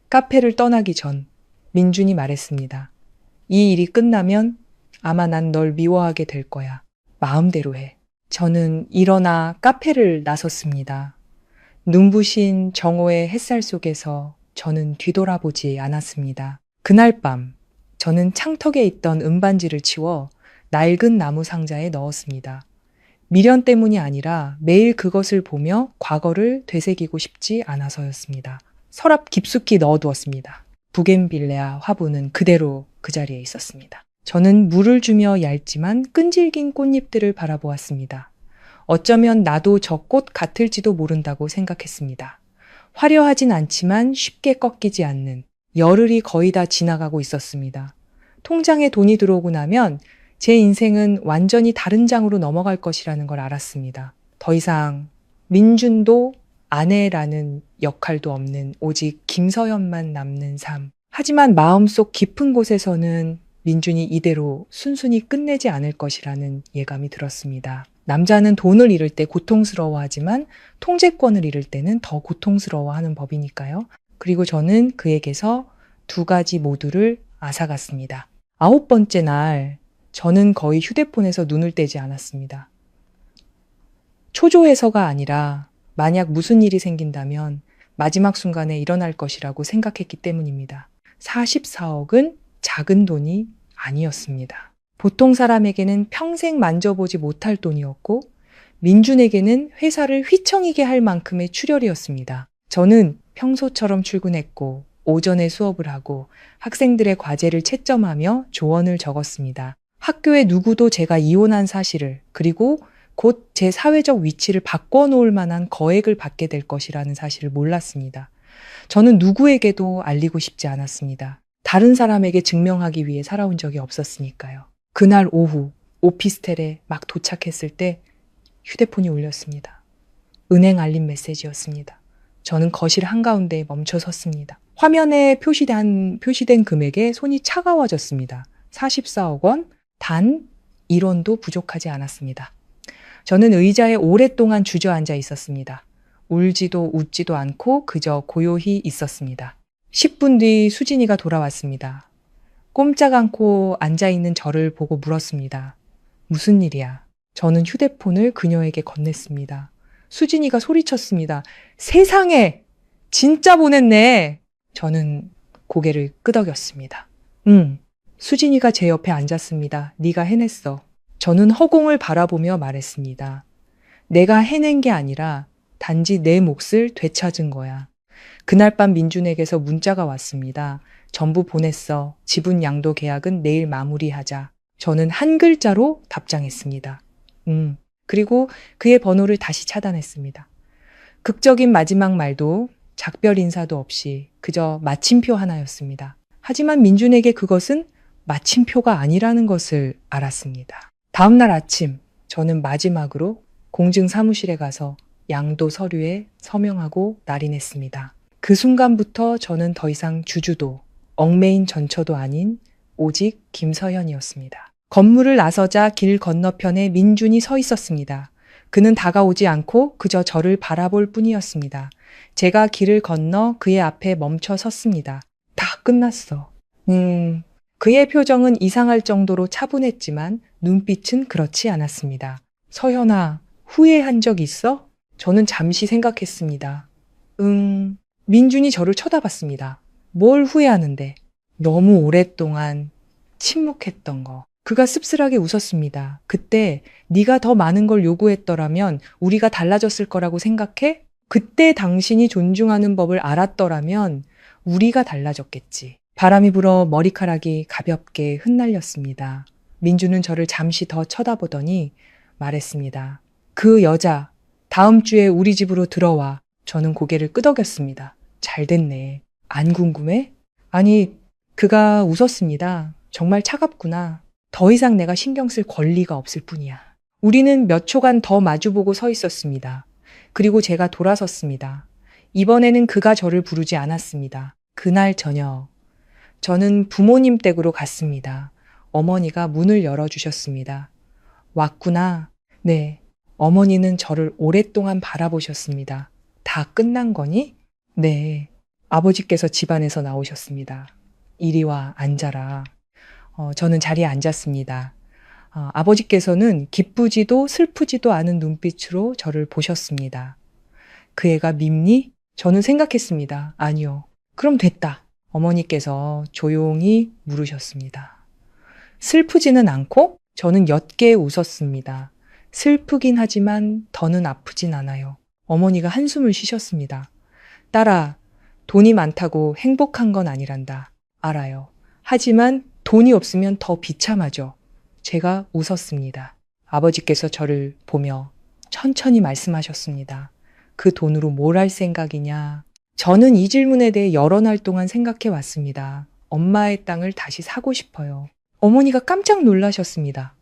카페를 떠나기 전 민준이 말했습니다. 이 일이 끝나면 아마 난 널 미워하게 될 거야. 마음대로 해. 저는 일어나 카페를 나섰습니다. 눈부신 정오의 햇살 속에서 저는 뒤돌아보지 않았습니다. 그날 밤 저는 창턱에 있던 은반지를 치워 낡은 나무 상자에 넣었습니다. 미련 때문이 아니라 매일 그것을 보며 과거를 되새기고 싶지 않아서였습니다. 서랍 깊숙이 넣어두었습니다. 부겐빌레아 화분은 그대로 그 자리에 있었습니다. 저는 물을 주며 얇지만 끈질긴 꽃잎들을 바라보았습니다. 어쩌면 나도 저 꽃 같을지도 모른다고 생각했습니다. 화려하진 않지만 쉽게 꺾이지 않는 열흘이 거의 다 지나가고 있었습니다. 통장에 돈이 들어오고 나면 제 인생은 완전히 다른 장으로 넘어갈 것이라는 걸 알았습니다. 더 이상 민준도 아내라는 역할도 없는 오직 김서현만 남는 삶. 하지만 마음속 깊은 곳에서는 민준이 이대로 순순히 끝내지 않을 것이라는 예감이 들었습니다. 남자는 돈을 잃을 때 고통스러워하지만 통제권을 잃을 때는 더 고통스러워하는 법이니까요. 그리고 저는 그에게서 두 가지 모두를 앗아갔습니다. 9번째 날 저는 거의 휴대폰에서 눈을 떼지 않았습니다. 초조해서가 아니라 만약 무슨 일이 생긴다면 마지막 순간에 일어날 것이라고 생각했기 때문입니다. 44억은 작은 돈이 아니었습니다. 보통 사람에게는 평생 만져보지 못할 돈이었고 민준에게는 회사를 휘청이게 할 만큼의 출혈이었습니다. 저는 평소처럼 출근했고 오전에 수업을 하고 학생들의 과제를 채점하며 조언을 적었습니다. 학교에 누구도 제가 이혼한 사실을 그리고 곧 제 사회적 위치를 바꿔놓을 만한 거액을 받게 될 것이라는 사실을 몰랐습니다. 저는 누구에게도 알리고 싶지 않았습니다. 다른 사람에게 증명하기 위해 살아온 적이 없었으니까요. 그날 오후 오피스텔에 막 도착했을 때 휴대폰이 울렸습니다. 은행 알림 메시지였습니다. 저는 거실 한가운데에 멈춰 섰습니다. 화면에 표시된 금액에 손이 차가워졌습니다. 44억 원, 단 1원도 부족하지 않았습니다. 저는 의자에 오랫동안 주저앉아 있었습니다. 울지도 웃지도 않고 그저 고요히 있었습니다. 10분 뒤 수진이가 돌아왔습니다. 꼼짝 않고 앉아있는 저를 보고 물었습니다. 무슨 일이야? 저는 휴대폰을 그녀에게 건넸습니다. 수진이가 소리쳤습니다. 세상에! 진짜 보냈네! 저는 고개를 끄덕였습니다. 수진이가 제 옆에 앉았습니다. 네가 해냈어. 저는 허공을 바라보며 말했습니다. 내가 해낸 게 아니라 단지 내 몫을 되찾은 거야. 그날 밤 민준에게서 문자가 왔습니다. 전부 보냈어. 지분 양도 계약은 내일 마무리하자. 저는 한 글자로 답장했습니다. 그리고 그의 번호를 다시 차단했습니다. 극적인 마지막 말도 작별 인사도 없이 그저 마침표 하나였습니다. 하지만 민준에게 그것은 마침표가 아니라는 것을 알았습니다. 다음 날 아침 저는 마지막으로 공증 사무실에 가서 양도 서류에 서명하고 날인했습니다. 그 순간부터 저는 더 이상 주주도 얽매인 전처도 아닌 오직 김서현이었습니다. 건물을 나서자 길 건너편에 민준이 서 있었습니다. 그는 다가오지 않고 그저 저를 바라볼 뿐이었습니다. 제가 길을 건너 그의 앞에 멈춰 섰습니다. 다 끝났어. 그의 표정은 이상할 정도로 차분했지만 눈빛은 그렇지 않았습니다. 서현아, 후회한 적 있어? 저는 잠시 생각했습니다. 민준이 저를 쳐다봤습니다. 뭘 후회하는데? 너무 오랫동안 침묵했던 거. 그가 씁쓸하게 웃었습니다. 그때 네가 더 많은 걸 요구했더라면 우리가 달라졌을 거라고 생각해? 그때 당신이 존중하는 법을 알았더라면 우리가 달라졌겠지. 바람이 불어 머리카락이 가볍게 흩날렸습니다. 민주는 저를 잠시 더 쳐다보더니 말했습니다. 그 여자, 다음 주에 우리 집으로 들어와. 저는 고개를 끄덕였습니다. 잘 됐네. 안 궁금해? 아니, 그가 웃었습니다. 정말 차갑구나. 더 이상 내가 신경 쓸 권리가 없을 뿐이야. 우리는 몇 초간 더 마주보고 서 있었습니다. 그리고 제가 돌아섰습니다. 이번에는 그가 저를 부르지 않았습니다. 그날 저녁, 저는 부모님 댁으로 갔습니다. 어머니가 문을 열어주셨습니다. 왔구나. 네, 어머니는 저를 오랫동안 바라보셨습니다. 다 끝난 거니? 네, 아버지께서 집안에서 나오셨습니다. 이리 와, 앉아라. 저는 자리에 앉았습니다. 아버지께서는 기쁘지도 슬프지도 않은 눈빛으로 저를 보셨습니다. 그 애가 밉니? 저는 생각했습니다. 아니요. 그럼 됐다. 어머니께서 조용히 물으셨습니다. 슬프지는 않고? 저는 옅게 웃었습니다. 슬프긴 하지만 더는 아프진 않아요. 어머니가 한숨을 쉬셨습니다. 딸아, 돈이 많다고 행복한 건 아니란다. 알아요. 하지만 돈이 없으면 더 비참하죠. 제가 웃었습니다. 아버지께서 저를 보며 천천히 말씀하셨습니다. 그 돈으로 뭘 할 생각이냐? 저는 이 질문에 대해 여러 날 동안 생각해 왔습니다. 엄마의 땅을 다시 사고 싶어요. 어머니가 깜짝 놀라셨습니다.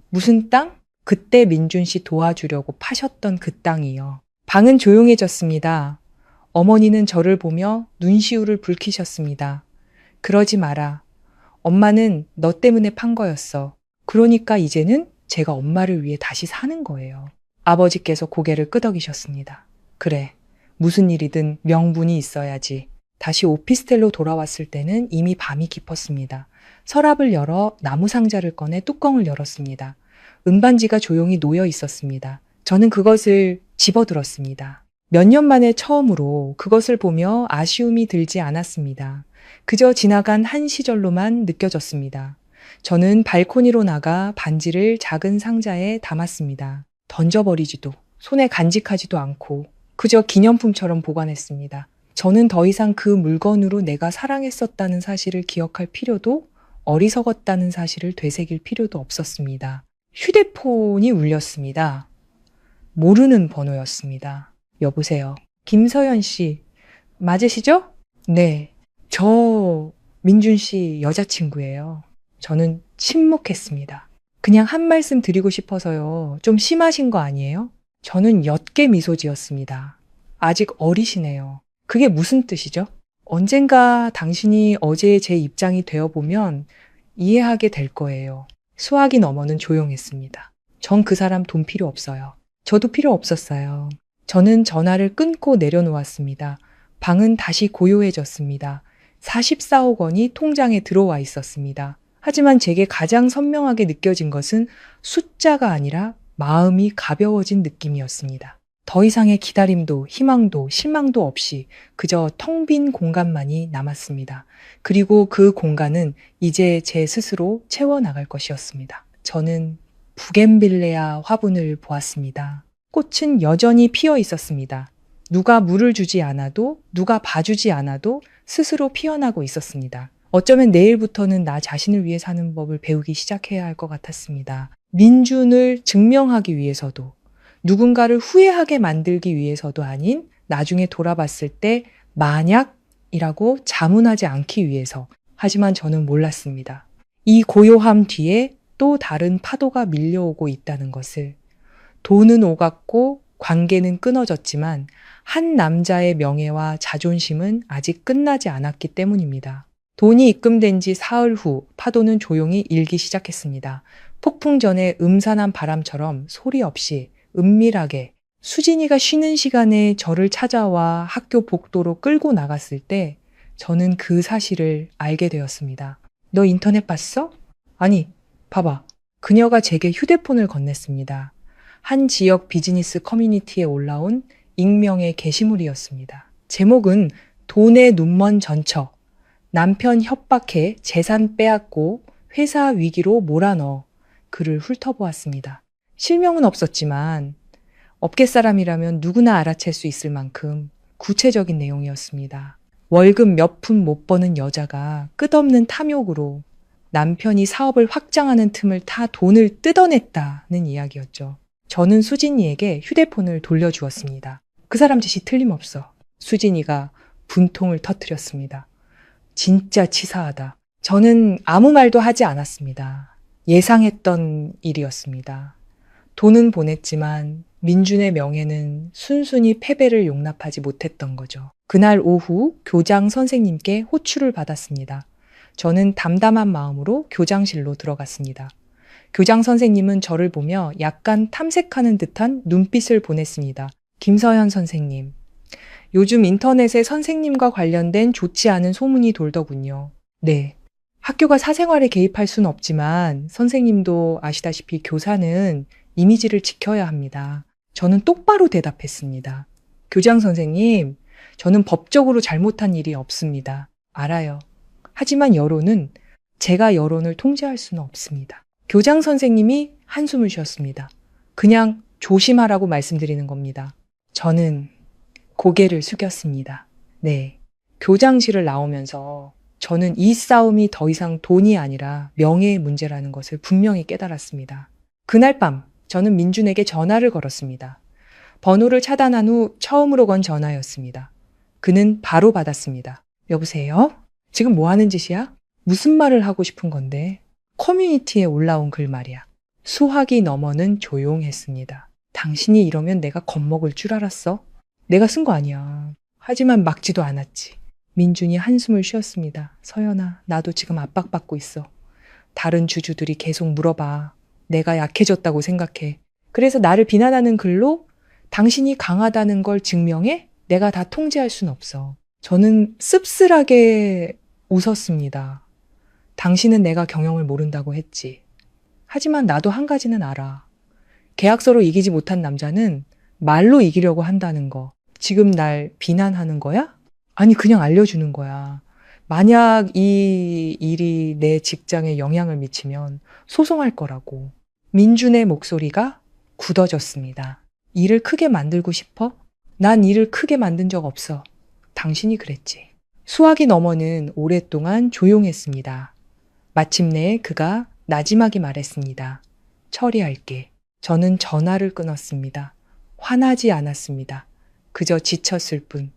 무슨 땅? 그때 민준 씨 도와주려고 파셨던 그 땅이요. 방은 조용해졌습니다. 어머니는 저를 보며 눈시울을 붉히셨습니다. 그러지 마라. 엄마는 너 때문에 판 거였어. 그러니까 이제는 제가 엄마를 위해 다시 사는 거예요. 아버지께서 고개를 끄덕이셨습니다. 그래, 무슨 일이든 명분이 있어야지. 다시 오피스텔로 돌아왔을 때는 이미 밤이 깊었습니다. 서랍을 열어 나무 상자를 꺼내 뚜껑을 열었습니다. 은반지가 조용히 놓여 있었습니다. 저는 그것을 집어들었습니다. 몇 년 만에 처음으로 그것을 보며 아쉬움이 들지 않았습니다. 그저 지나간 한 시절로만 느껴졌습니다. 저는 발코니로 나가 반지를 작은 상자에 담았습니다. 던져버리지도, 손에 간직하지도 않고 그저 기념품처럼 보관했습니다. 저는 더 이상 그 물건으로 내가 사랑했었다는 사실을 기억할 필요도, 어리석었다는 사실을 되새길 필요도 없었습니다. 휴대폰이 울렸습니다. 모르는 번호였습니다. 여보세요. 김서연 씨, 맞으시죠? 네. 저 민준 씨 여자친구예요. 저는 침묵했습니다. 그냥 한 말씀 드리고 싶어서요. 좀 심하신 거 아니에요? 저는 옅게 미소 지었습니다. 아직 어리시네요. 그게 무슨 뜻이죠? 언젠가 당신이 어제의 제 입장이 되어보면 이해하게 될 거예요. 수화기 너머는 조용했습니다. 전 그 사람 돈 필요 없어요. 저도 필요 없었어요. 저는 전화를 끊고 내려놓았습니다. 방은 다시 고요해졌습니다. 44억 원이 통장에 들어와 있었습니다. 하지만 제게 가장 선명하게 느껴진 것은 숫자가 아니라 마음이 가벼워진 느낌이었습니다. 더 이상의 기다림도 희망도 실망도 없이 그저 텅 빈 공간만이 남았습니다. 그리고 그 공간은 이제 제 스스로 채워나갈 것이었습니다. 저는 부겐빌레아 화분을 보았습니다. 꽃은 여전히 피어 있었습니다. 누가 물을 주지 않아도, 누가 봐주지 않아도 스스로 피어나고 있었습니다. 어쩌면 내일부터는 나 자신을 위해 사는 법을 배우기 시작해야 할 것 같았습니다. 민준을 증명하기 위해서도, 누군가를 후회하게 만들기 위해서도 아닌 나중에 돌아봤을 때 만약이라고 자문하지 않기 위해서. 하지만 저는 몰랐습니다. 이 고요함 뒤에 또 다른 파도가 밀려오고 있다는 것을. 돈은 오갔고 관계는 끊어졌지만 한 남자의 명예와 자존심은 아직 끝나지 않았기 때문입니다. 돈이 입금된 지 사흘 후 파도는 조용히 일기 시작했습니다. 폭풍 전에 음산한 바람처럼 소리 없이 은밀하게 수진이가 쉬는 시간에 저를 찾아와 학교 복도로 끌고 나갔을 때 저는 그 사실을 알게 되었습니다. 너 인터넷 봤어? 아니, 봐봐. 그녀가 제게 휴대폰을 건넸습니다. 한 지역 비즈니스 커뮤니티에 올라온 익명의 게시물이었습니다. 제목은 돈의 눈먼 전처. 남편 협박해 재산 빼앗고 회사 위기로 몰아넣어. 글을 훑어보았습니다. 실명은 없었지만 업계 사람이라면 누구나 알아챌 수 있을 만큼 구체적인 내용이었습니다. 월급 몇 푼 못 버는 여자가 끝없는 탐욕으로 남편이 사업을 확장하는 틈을 타 돈을 뜯어냈다는 이야기였죠. 저는 수진이에게 휴대폰을 돌려주었습니다. 그 사람 짓이 틀림없어. 수진이가 분통을 터뜨렸습니다. 진짜 치사하다. 저는 아무 말도 하지 않았습니다. 예상했던 일이었습니다. 돈은 보냈지만 민준의 명예는 순순히 패배를 용납하지 못했던 거죠. 그날 오후 교장 선생님께 호출을 받았습니다. 저는 담담한 마음으로 교장실로 들어갔습니다. 교장 선생님은 저를 보며 약간 탐색하는 듯한 눈빛을 보냈습니다. 김서연 선생님, 요즘 인터넷에 선생님과 관련된 좋지 않은 소문이 돌더군요. 네. 학교가 사생활에 개입할 수는 없지만 선생님도 아시다시피 교사는 이미지를 지켜야 합니다. 저는 똑바로 대답했습니다. 교장 선생님, 저는 법적으로 잘못한 일이 없습니다. 알아요. 하지만 여론은 제가 여론을 통제할 수는 없습니다. 교장 선생님이 한숨을 쉬었습니다. 그냥 조심하라고 말씀드리는 겁니다. 저는 고개를 숙였습니다. 네, 교장실을 나오면서 저는 이 싸움이 더 이상 돈이 아니라 명예의 문제라는 것을 분명히 깨달았습니다. 그날 밤 저는 민준에게 전화를 걸었습니다. 번호를 차단한 후 처음으로 건 전화였습니다. 그는 바로 받았습니다. 여보세요? 지금 뭐 하는 짓이야? 무슨 말을 하고 싶은 건데? 커뮤니티에 올라온 글 말이야. 수학이 너머는 조용했습니다. 당신이 이러면 내가 겁먹을 줄 알았어? 내가 쓴 거 아니야. 하지만 막지도 않았지. 민준이 한숨을 쉬었습니다. 서연아, 나도 지금 압박받고 있어. 다른 주주들이 계속 물어봐. 내가 약해졌다고 생각해. 그래서 나를 비난하는 글로 당신이 강하다는 걸 증명해? 내가 다 통제할 순 없어. 저는 씁쓸하게 웃었습니다. 당신은 내가 경영을 모른다고 했지. 하지만 나도 한 가지는 알아. 계약서로 이기지 못한 남자는 말로 이기려고 한다는 거. 지금 날 비난하는 거야? 아니, 그냥 알려주는 거야. 만약 이 일이 내 직장에 영향을 미치면 소송할 거라고. 민준의 목소리가 굳어졌습니다. 일을 크게 만들고 싶어? 난 일을 크게 만든 적 없어. 당신이 그랬지. 수학이 너머는 오랫동안 조용했습니다. 마침내 그가 나지막이 말했습니다. 처리할게. 저는 전화를 끊었습니다. 화나지 않았습니다. 그저 지쳤을 뿐.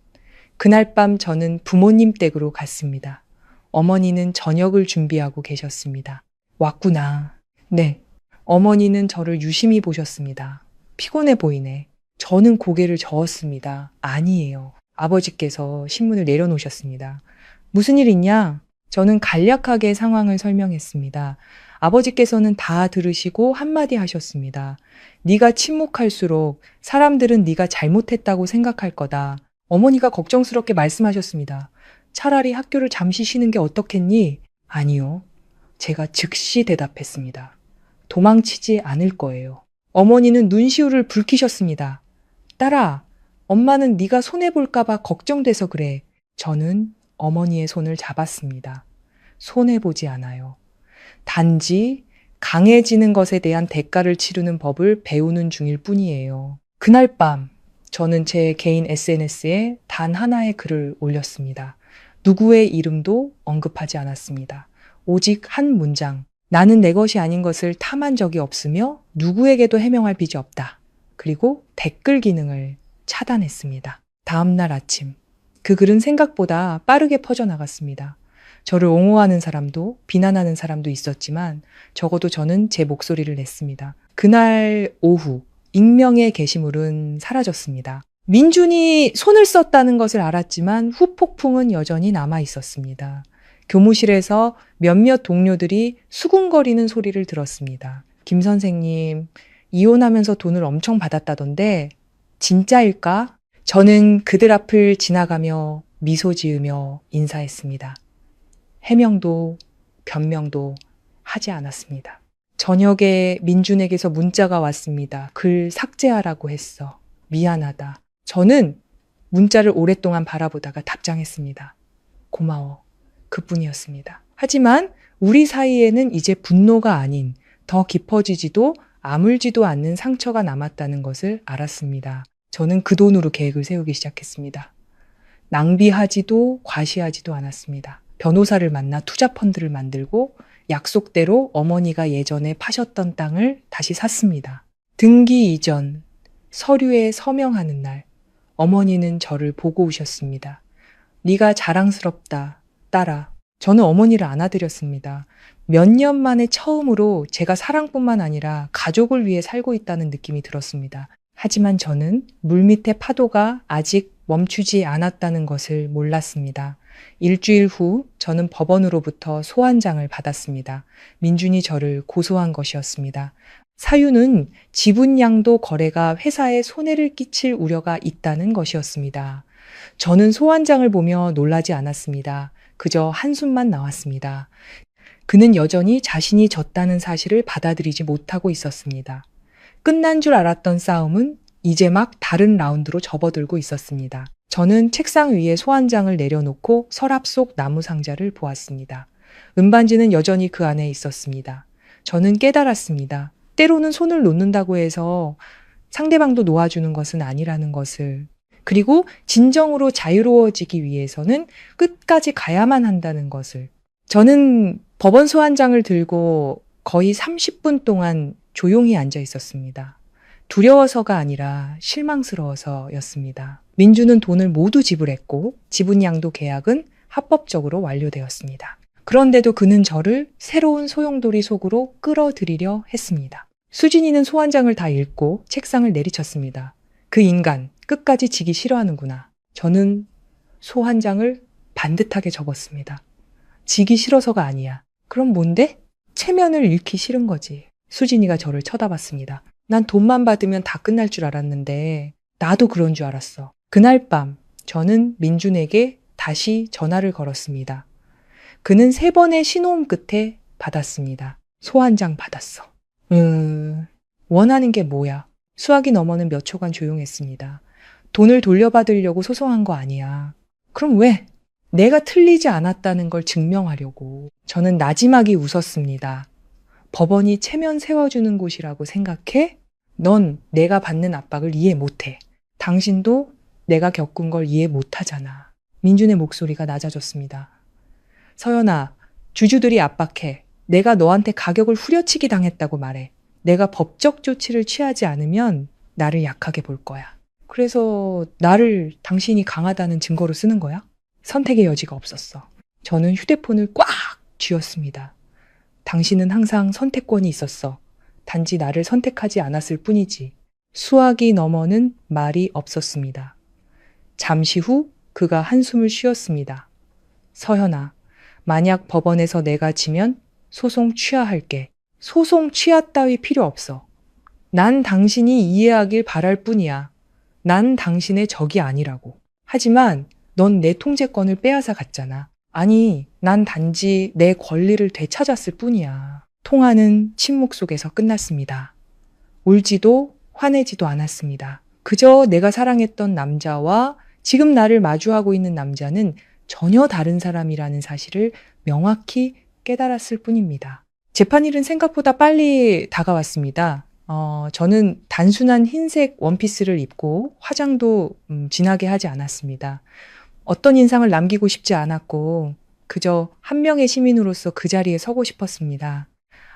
그날 밤 저는 부모님 댁으로 갔습니다. 어머니는 저녁을 준비하고 계셨습니다. 왔구나. 네. 어머니는 저를 유심히 보셨습니다. 피곤해 보이네. 저는 고개를 저었습니다. 아니에요. 아버지께서 신문을 내려놓으셨습니다. 무슨 일 있냐? 저는 간략하게 상황을 설명했습니다. 아버지께서는 다 들으시고 한마디 하셨습니다. 네가 침묵할수록 사람들은 네가 잘못했다고 생각할 거다. 어머니가 걱정스럽게 말씀하셨습니다. 차라리 학교를 잠시 쉬는 게 어떻겠니? 아니요. 제가 즉시 대답했습니다. 도망치지 않을 거예요. 어머니는 눈시울을 붉히셨습니다. 딸아, 엄마는 네가 손해볼까 봐 걱정돼서 그래. 저는 어머니의 손을 잡았습니다. 손해보지 않아요. 단지 강해지는 것에 대한 대가를 치르는 법을 배우는 중일 뿐이에요. 그날 밤 저는 제 개인 SNS에 단 하나의 글을 올렸습니다. 누구의 이름도 언급하지 않았습니다. 오직 한 문장. 나는 내 것이 아닌 것을 탐한 적이 없으며 누구에게도 해명할 빚이 없다. 그리고 댓글 기능을 차단했습니다. 다음 날 아침 그 글은 생각보다 빠르게 퍼져나갔습니다. 저를 옹호하는 사람도 비난하는 사람도 있었지만 적어도 저는 제 목소리를 냈습니다. 그날 오후 익명의 게시물은 사라졌습니다. 민준이 손을 썼다는 것을 알았지만 후폭풍은 여전히 남아 있었습니다. 교무실에서 몇몇 동료들이 수군거리는 소리를 들었습니다. 김 선생님, 이혼하면서 돈을 엄청 받았다던데 진짜일까? 저는 그들 앞을 지나가며 미소 지으며 인사했습니다. 해명도 변명도 하지 않았습니다. 저녁에 민준에게서 문자가 왔습니다. 글 삭제하라고 했어. 미안하다. 저는 문자를 오랫동안 바라보다가 답장했습니다. 고마워. 그뿐이었습니다. 하지만 우리 사이에는 이제 분노가 아닌 더 깊어지지도 아물지도 않는 상처가 남았다는 것을 알았습니다. 저는 그 돈으로 계획을 세우기 시작했습니다. 낭비하지도 과시하지도 않았습니다. 변호사를 만나 투자펀드를 만들고 약속대로 어머니가 예전에 파셨던 땅을 다시 샀습니다. 등기 이전, 서류에 서명하는 날, 어머니는 저를 보고 오셨습니다. 네가 자랑스럽다, 딸아. 저는 어머니를 안아드렸습니다. 몇 년 만에 처음으로 제가 사랑뿐만 아니라 가족을 위해 살고 있다는 느낌이 들었습니다. 하지만 저는 물밑의 파도가 아직 멈추지 않았다는 것을 몰랐습니다. 일주일 후 저는 법원으로부터 소환장을 받았습니다. 민준이 저를 고소한 것이었습니다. 사유는 지분 양도 거래가 회사에 손해를 끼칠 우려가 있다는 것이었습니다. 저는 소환장을 보며 놀라지 않았습니다. 그저 한숨만 나왔습니다. 그는 여전히 자신이 졌다는 사실을 받아들이지 못하고 있었습니다. 끝난 줄 알았던 싸움은 이제 막 다른 라운드로 접어들고 있었습니다. 저는 책상 위에 소환장을 내려놓고 서랍 속 나무 상자를 보았습니다. 은반지는 여전히 그 안에 있었습니다. 저는 깨달았습니다. 때로는 손을 놓는다고 해서 상대방도 놓아주는 것은 아니라는 것을. 그리고 진정으로 자유로워지기 위해서는 끝까지 가야만 한다는 것을. 저는 법원 소환장을 들고 거의 30분 동안 조용히 앉아 있었습니다. 두려워서가 아니라 실망스러워서였습니다. 민주는 돈을 모두 지불했고 지분양도 계약은 합법적으로 완료되었습니다. 그런데도 그는 저를 새로운 소용돌이 속으로 끌어들이려 했습니다. 수진이는 소환장을 다 읽고 책상을 내리쳤습니다. 그 인간 끝까지 지기 싫어하는구나. 저는 소환장을 반듯하게 접었습니다. 지기 싫어서가 아니야. 그럼 뭔데? 체면을 잃기 싫은 거지. 수진이가 저를 쳐다봤습니다. 난 돈만 받으면 다 끝날 줄 알았는데 나도 그런 줄 알았어. 그날 밤 저는 민준에게 다시 전화를 걸었습니다. 그는 3번의 신호음 끝에 받았습니다. 소환장 받았어. 원하는 게 뭐야? 수학이 너머는 몇 초간 조용했습니다. 돈을 돌려받으려고 소송한 거 아니야. 그럼 왜? 내가 틀리지 않았다는 걸 증명하려고. 저는 나지막이 웃었습니다. 법원이 체면 세워주는 곳이라고 생각해? 넌 내가 받는 압박을 이해 못해. 당신도 내가 겪은 걸 이해 못하잖아. 민준의 목소리가 낮아졌습니다. 서연아, 주주들이 압박해. 내가 너한테 가격을 후려치기 당했다고 말해. 내가 법적 조치를 취하지 않으면 나를 약하게 볼 거야. 그래서 나를 당신이 강하다는 증거로 쓰는 거야? 선택의 여지가 없었어. 저는 휴대폰을 꽉 쥐었습니다. 당신은 항상 선택권이 있었어. 단지 나를 선택하지 않았을 뿐이지. 수학이 너머는 말이 없었습니다. 잠시 후 그가 한숨을 쉬었습니다. 서현아, 만약 법원에서 내가 지면 소송 취하할게. 소송 취하 따위 필요 없어. 난 당신이 이해하길 바랄 뿐이야. 난 당신의 적이 아니라고. 하지만 넌 내 통제권을 빼앗아 갔잖아. 아니, 난 단지 내 권리를 되찾았을 뿐이야. 통화는 침묵 속에서 끝났습니다. 울지도 화내지도 않았습니다. 그저 내가 사랑했던 남자와 지금 나를 마주하고 있는 남자는 전혀 다른 사람이라는 사실을 명확히 깨달았을 뿐입니다. 재판일은 생각보다 빨리 다가왔습니다. 저는 단순한 흰색 원피스를 입고 화장도 진하게 하지 않았습니다. 어떤 인상을 남기고 싶지 않았고 그저 한 명의 시민으로서 그 자리에 서고 싶었습니다.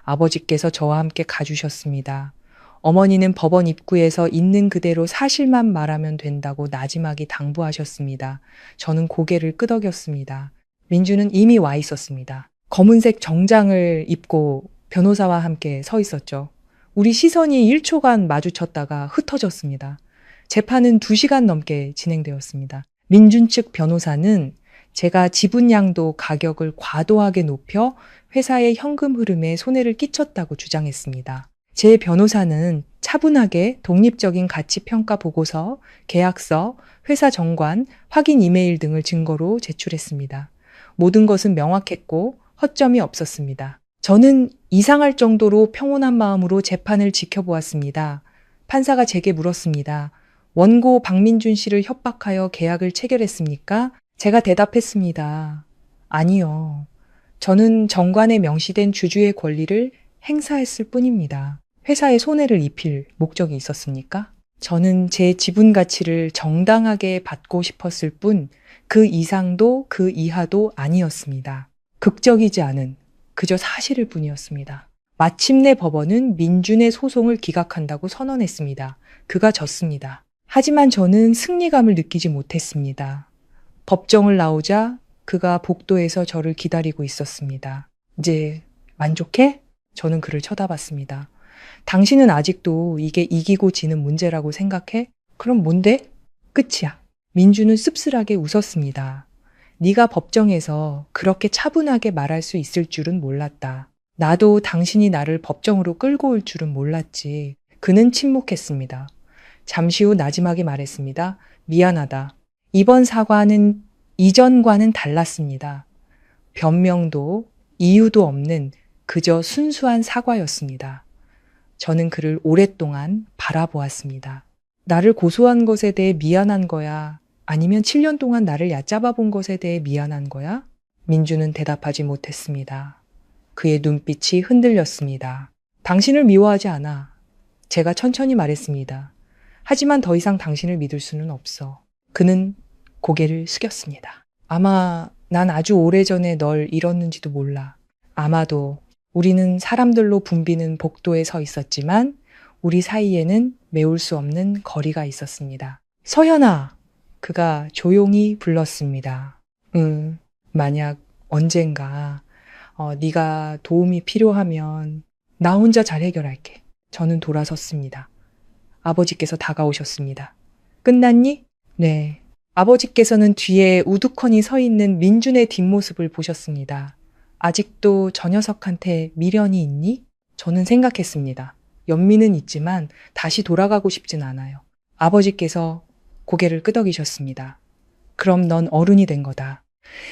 아버지께서 저와 함께 가주셨습니다. 어머니는 법원 입구에서 있는 그대로 사실만 말하면 된다고 나지막이 당부하셨습니다. 저는 고개를 끄덕였습니다. 민주는 이미 와 있었습니다. 검은색 정장을 입고 변호사와 함께 서 있었죠. 우리 시선이 1초간 마주쳤다가 흩어졌습니다. 재판은 2시간 넘게 진행되었습니다. 민준 측 변호사는 제가 지분양도 가격을 과도하게 높여 회사의 현금 흐름에 손해를 끼쳤다고 주장했습니다. 제 변호사는 차분하게 독립적인 가치평가 보고서, 계약서, 회사 정관, 확인 이메일 등을 증거로 제출했습니다. 모든 것은 명확했고 허점이 없었습니다. 저는 이상할 정도로 평온한 마음으로 재판을 지켜보았습니다. 판사가 제게 물었습니다. 원고 박민준 씨를 협박하여 계약을 체결했습니까? 제가 대답했습니다. 아니요. 저는 정관에 명시된 주주의 권리를 행사했을 뿐입니다. 회사에 손해를 입힐 목적이 있었습니까? 저는 제 지분 가치를 정당하게 받고 싶었을 뿐 그 이상도 그 이하도 아니었습니다. 극적이지 않은 그저 사실일 뿐이었습니다. 마침내 법원은 민준의 소송을 기각한다고 선언했습니다. 그가 졌습니다. 하지만 저는 승리감을 느끼지 못했습니다. 법정을 나오자 그가 복도에서 저를 기다리고 있었습니다. 이제 만족해? 저는 그를 쳐다봤습니다. 당신은 아직도 이게 이기고 지는 문제라고 생각해? 그럼 뭔데? 끝이야. 민주는 씁쓸하게 웃었습니다. 네가 법정에서 그렇게 차분하게 말할 수 있을 줄은 몰랐다. 나도 당신이 나를 법정으로 끌고 올 줄은 몰랐지. 그는 침묵했습니다. 잠시 후 나지막이 말했습니다. 미안하다. 이번 사과는 이전과는 달랐습니다. 변명도 이유도 없는 그저 순수한 사과였습니다. 저는 그를 오랫동안 바라보았습니다. 나를 고소한 것에 대해 미안한 거야? 아니면 7년 동안 나를 얕잡아 본 것에 대해 미안한 거야? 민주는 대답하지 못했습니다. 그의 눈빛이 흔들렸습니다. 당신을 미워하지 않아. 제가 천천히 말했습니다. 하지만 더 이상 당신을 믿을 수는 없어. 그는 고개를 숙였습니다. 아마 난 아주 오래전에 널 잃었는지도 몰라. 아마도 우리는 사람들로 붐비는 복도에 서 있었지만 우리 사이에는 메울 수 없는 거리가 있었습니다. 서현아! 그가 조용히 불렀습니다. 만약 언젠가 네가 도움이 필요하면 나 혼자 잘 해결할게. 저는 돌아섰습니다. 아버지께서 다가오셨습니다. 끝났니? 네. 아버지께서는 뒤에 우두커니 서 있는 민준의 뒷모습을 보셨습니다. 아직도 저 녀석한테 미련이 있니? 저는 생각했습니다. 연민은 있지만 다시 돌아가고 싶진 않아요. 아버지께서 고개를 끄덕이셨습니다. 그럼 넌 어른이 된 거다.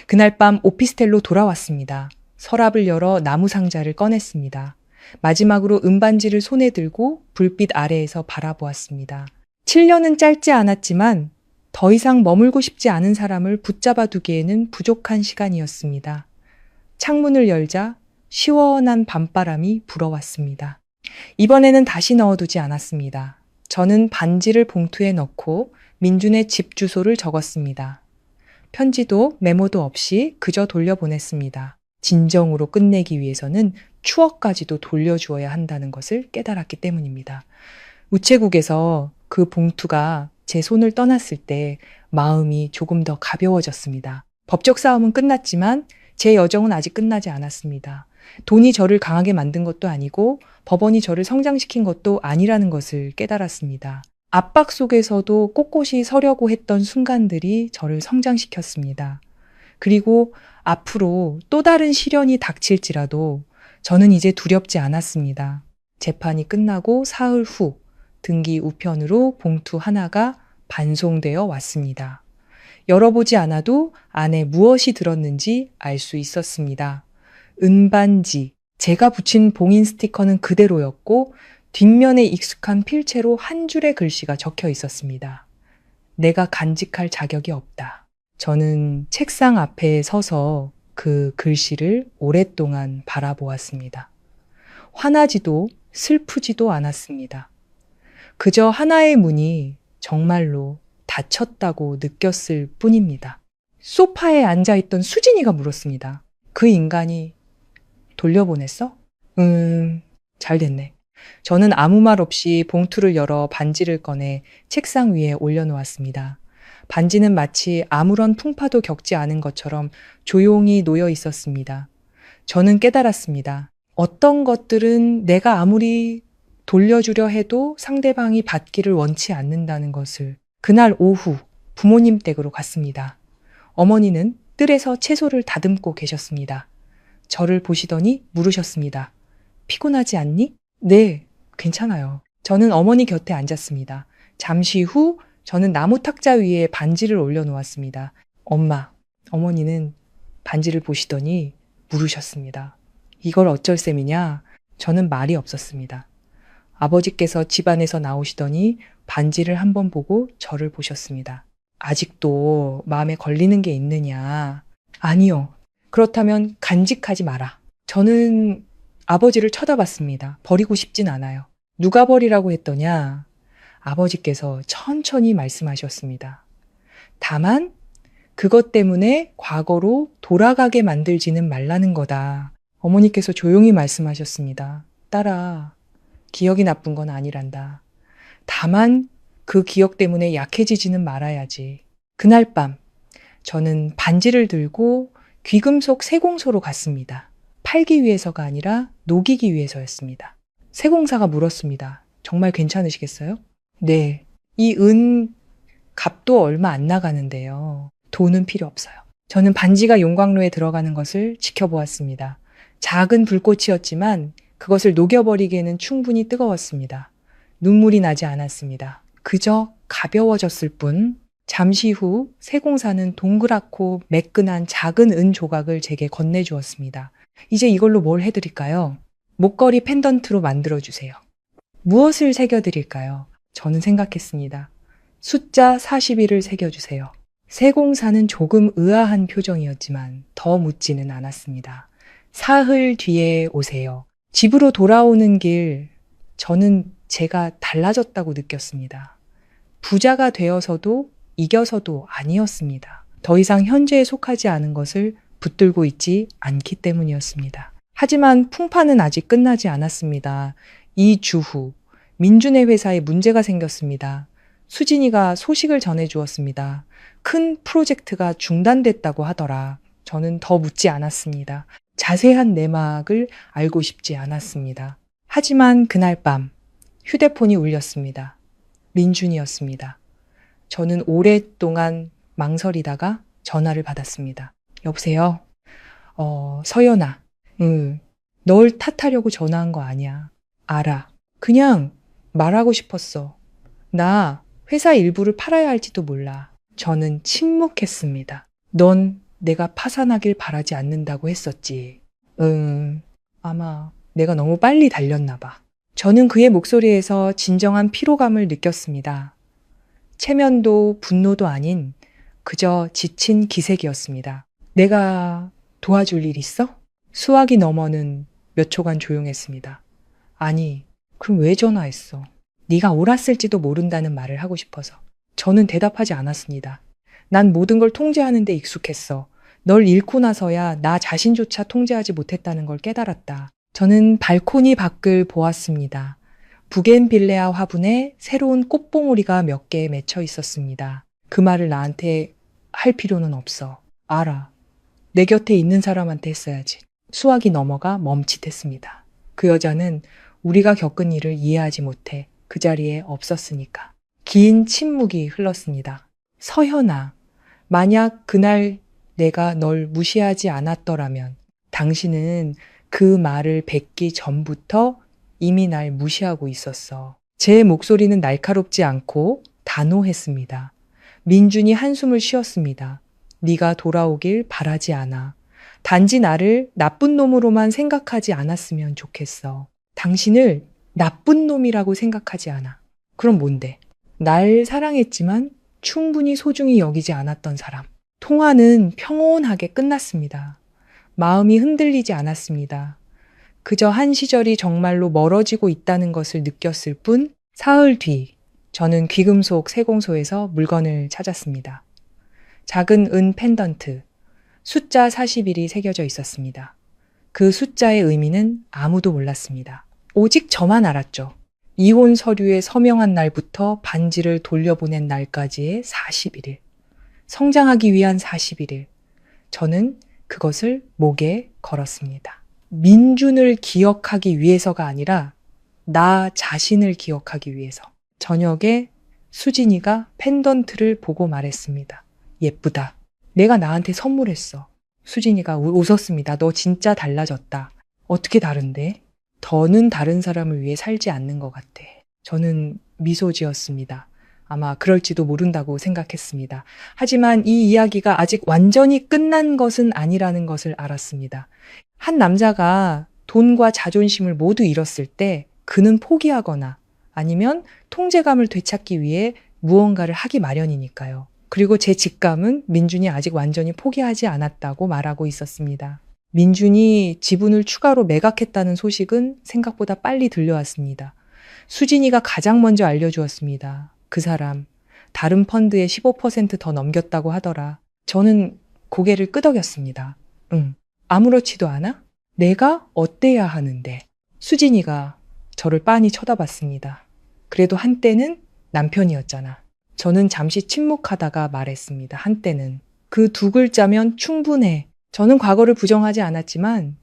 그날 밤 오피스텔로 돌아왔습니다. 서랍을 열어 나무 상자를 꺼냈습니다. 마지막으로 은반지를 손에 들고 불빛 아래에서 바라보았습니다. 7년은 짧지 않았지만 더 이상 머물고 싶지 않은 사람을 붙잡아 두기에는 부족한 시간이었습니다. 창문을 열자 시원한 밤바람이 불어왔습니다. 이번에는 다시 넣어두지 않았습니다. 저는 반지를 봉투에 넣고 민준의 집 주소를 적었습니다. 편지도 메모도 없이 그저 돌려보냈습니다. 진정으로 끝내기 위해서는 추억까지도 돌려주어야 한다는 것을 깨달았기 때문입니다. 우체국에서 그 봉투가 제 손을 떠났을 때 마음이 조금 더 가벼워졌습니다. 법적 싸움은 끝났지만 제 여정은 아직 끝나지 않았습니다. 돈이 저를 강하게 만든 것도 아니고 법원이 저를 성장시킨 것도 아니라는 것을 깨달았습니다. 압박 속에서도 꼿꼿이 서려고 했던 순간들이 저를 성장시켰습니다. 그리고 앞으로 또 다른 시련이 닥칠지라도 저는 이제 두렵지 않았습니다. 재판이 끝나고 사흘 후 등기 우편으로 봉투 하나가 반송되어 왔습니다. 열어보지 않아도 안에 무엇이 들었는지 알 수 있었습니다. 은반지, 제가 붙인 봉인 스티커는 그대로였고 뒷면에 익숙한 필체로 한 줄의 글씨가 적혀 있었습니다. 내가 간직할 자격이 없다. 저는 책상 앞에 서서 그 글씨를 오랫동안 바라보았습니다. 화나지도 슬프지도 않았습니다. 그저 하나의 문이 정말로 닫혔다고 느꼈을 뿐입니다. 소파에 앉아있던 수진이가 물었습니다. 그 인간이 돌려보냈어? 잘 됐네. 저는 아무 말 없이 봉투를 열어 반지를 꺼내 책상 위에 올려놓았습니다. 반지는 마치 아무런 풍파도 겪지 않은 것처럼 조용히 놓여 있었습니다. 저는 깨달았습니다. 어떤 것들은 내가 아무리 돌려주려 해도 상대방이 받기를 원치 않는다는 것을. 그날 오후 부모님 댁으로 갔습니다. 어머니는 뜰에서 채소를 다듬고 계셨습니다. 저를 보시더니 물으셨습니다. 피곤하지 않니? 네, 괜찮아요. 저는 어머니 곁에 앉았습니다. 잠시 후 저는 나무 탁자 위에 반지를 올려놓았습니다. 어머니는 반지를 보시더니 물으셨습니다. 이걸 어쩔 셈이냐? 저는 말이 없었습니다. 아버지께서 집안에서 나오시더니 반지를 한번 보고 저를 보셨습니다. 아직도 마음에 걸리는 게 있느냐? 아니요. 그렇다면 간직하지 마라. 저는 아버지를 쳐다봤습니다. 버리고 싶진 않아요. 누가 버리라고 했더냐? 아버지께서 천천히 말씀하셨습니다. 다만 그것 때문에 과거로 돌아가게 만들지는 말라는 거다. 어머니께서 조용히 말씀하셨습니다. 딸아, 기억이 나쁜 건 아니란다. 다만 그 기억 때문에 약해지지는 말아야지. 그날 밤 저는 반지를 들고 귀금속 세공소로 갔습니다. 팔기 위해서가 아니라 녹이기 위해서였습니다. 세공사가 물었습니다. 정말 괜찮으시겠어요? 네. 이 은 값도 얼마 안 나가는데요. 돈은 필요 없어요. 저는 반지가 용광로에 들어가는 것을 지켜보았습니다. 작은 불꽃이었지만 그것을 녹여버리기에는 충분히 뜨거웠습니다. 눈물이 나지 않았습니다. 그저 가벼워졌을 뿐. 잠시 후 세공사는 동그랗고 매끈한 작은 은 조각을 제게 건네주었습니다. 이제 이걸로 뭘 해드릴까요? 목걸이 펜던트로 만들어주세요. 무엇을 새겨드릴까요? 저는 생각했습니다. 숫자 41을 새겨주세요. 세공사는 조금 의아한 표정이었지만 더 묻지는 않았습니다. 사흘 뒤에 오세요. 집으로 돌아오는 길, 저는 제가 달라졌다고 느꼈습니다. 부자가 되어서도 이겨서도 아니었습니다. 더 이상 현재에 속하지 않은 것을 붙들고 있지 않기 때문이었습니다. 하지만 풍파는 아직 끝나지 않았습니다. 2주 후 민준의 회사에 문제가 생겼습니다. 수진이가 소식을 전해주었습니다. 큰 프로젝트가 중단됐다고 하더라. 저는 더 묻지 않았습니다. 자세한 내막을 알고 싶지 않았습니다. 하지만 그날 밤 휴대폰이 울렸습니다. 민준이었습니다. 저는 오랫동안 망설이다가 전화를 받았습니다. 여보세요? 서연아. 널 탓하려고 전화한 거 아니야. 알아. 그냥 말하고 싶었어. 나 회사 일부를 팔아야 할지도 몰라. 저는 침묵했습니다. 넌 내가 파산하길 바라지 않는다고 했었지. 아마 내가 너무 빨리 달렸나 봐. 저는 그의 목소리에서 진정한 피로감을 느꼈습니다. 체면도 분노도 아닌 그저 지친 기색이었습니다. 내가 도와줄 일 있어? 수화기 너머는 몇 초간 조용했습니다. 아니, 그럼 왜 전화했어? 네가 옳았을지도 모른다는 말을 하고 싶어서. 저는 대답하지 않았습니다. 난 모든 걸 통제하는 데 익숙했어. 널 잃고 나서야 나 자신조차 통제하지 못했다는 걸 깨달았다. 저는 발코니 밖을 보았습니다. 부겐빌레아 화분에 새로운 꽃봉오리가 몇 개 맺혀 있었습니다. 그 말을 나한테 할 필요는 없어. 알아. 내 곁에 있는 사람한테 했어야지. 수화기 너머가 멈칫했습니다. 그 여자는 우리가 겪은 일을 이해하지 못해 그 자리에 없었으니까. 긴 침묵이 흘렀습니다. 서현아, 만약 그날 내가 널 무시하지 않았더라면 당신은 그 말을 뱉기 전부터 이미 날 무시하고 있었어. 제 목소리는 날카롭지 않고 단호했습니다. 민준이 한숨을 쉬었습니다. 네가 돌아오길 바라지 않아. 단지 나를 나쁜 놈으로만 생각하지 않았으면 좋겠어. 당신을 나쁜 놈이라고 생각하지 않아. 그럼 뭔데? 날 사랑했지만 충분히 소중히 여기지 않았던 사람. 통화는 평온하게 끝났습니다. 마음이 흔들리지 않았습니다. 그저 한 시절이 정말로 멀어지고 있다는 것을 느꼈을 뿐. 사흘 뒤 저는 귀금속 세공소에서 물건을 찾았습니다. 작은 은 펜던트, 숫자 41이 새겨져 있었습니다. 그 숫자의 의미는 아무도 몰랐습니다. 오직 저만 알았죠. 이혼 서류에 서명한 날부터 반지를 돌려보낸 날까지의 41일. 성장하기 위한 41일. 저는 그것을 목에 걸었습니다. 민준을 기억하기 위해서가 아니라 나 자신을 기억하기 위해서. 저녁에 수진이가 펜던트를 보고 말했습니다. 예쁘다. 내가 나한테 선물했어. 수진이가 웃었습니다. 너 진짜 달라졌다. 어떻게 다른데? 더는 다른 사람을 위해 살지 않는 것 같아. 저는 미소 지었습니다. 아마 그럴지도 모른다고 생각했습니다. 하지만 이 이야기가 아직 완전히 끝난 것은 아니라는 것을 알았습니다. 한 남자가 돈과 자존심을 모두 잃었을 때 그는 포기하거나 아니면 통제감을 되찾기 위해 무언가를 하기 마련이니까요. 그리고 제 직감은 민준이 아직 완전히 포기하지 않았다고 말하고 있었습니다. 민준이 지분을 추가로 매각했다는 소식은 생각보다 빨리 들려왔습니다. 수진이가 가장 먼저 알려주었습니다. 그 사람, 다른 펀드에 15% 더 넘겼다고 하더라. 저는 고개를 끄덕였습니다. 아무렇지도 않아? 내가 어때야 하는데? 수진이가 저를 빤히 쳐다봤습니다. 그래도 한때는 남편이었잖아. 저는 잠시 침묵하다가 말했습니다. 한때는. 그 두 글자면 충분해. 저는 과거를 부정하지 않았지만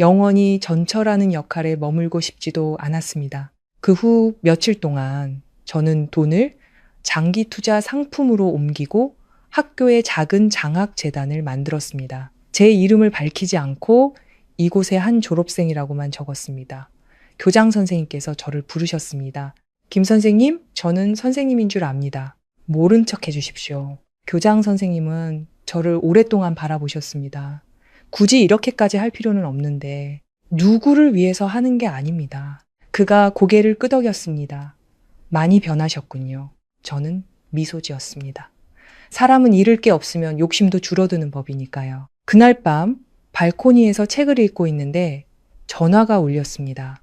영원히 전처라는 역할에 머물고 싶지도 않았습니다. 그 후 며칠 동안 저는 돈을 장기 투자 상품으로 옮기고 학교에 작은 장학재단을 만들었습니다. 제 이름을 밝히지 않고 이곳의 한 졸업생이라고만 적었습니다. 교장 선생님께서 저를 부르셨습니다. 김 선생님, 저는 선생님인 줄 압니다. 모른 척 해주십시오. 교장 선생님은 저를 오랫동안 바라보셨습니다. 굳이 이렇게까지 할 필요는 없는데 누구를 위해서 하는 게 아닙니다. 그가 고개를 끄덕였습니다. 많이 변하셨군요. 저는 미소 지었습니다. 사람은 잃을 게 없으면 욕심도 줄어드는 법이니까요. 그날 밤 발코니에서 책을 읽고 있는데 전화가 울렸습니다.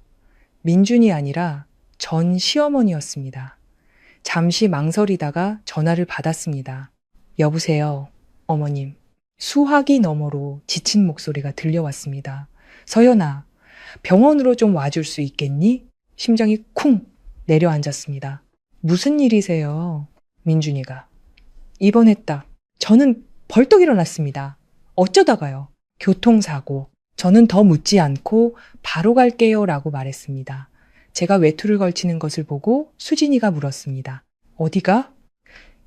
민준이 아니라 전 시어머니였습니다. 잠시 망설이다가 전화를 받았습니다. 여보세요, 어머님. 수화기 너머로 지친 목소리가 들려왔습니다. 서연아, 병원으로 좀 와줄 수 있겠니? 심장이 쿵 내려앉았습니다. 무슨 일이세요? 민준이가. 입원했다. 저는 벌떡 일어났습니다. 어쩌다가요? 교통사고. 저는 더 묻지 않고 바로 갈게요 라고 말했습니다. 제가 외투를 걸치는 것을 보고 수진이가 물었습니다. 어디가?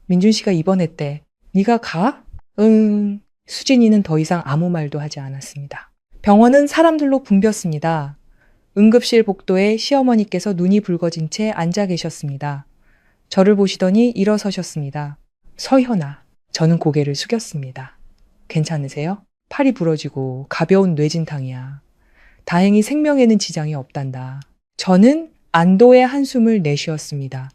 민준 씨가 입원했대. 네가 가? 응. 수진이는 더 이상 아무 말도 하지 않았습니다. 병원은 사람들로 붐볐습니다. 응급실 복도에 시어머니께서 눈이 붉어진 채 앉아 계셨습니다. 저를 보시더니 일어서셨습니다. 서현아. 저는 고개를 숙였습니다. 괜찮으세요? 팔이 부러지고 가벼운 뇌진탕이야. 다행히 생명에는 지장이 없단다. 저는 안도의 한숨을 내쉬었습니다.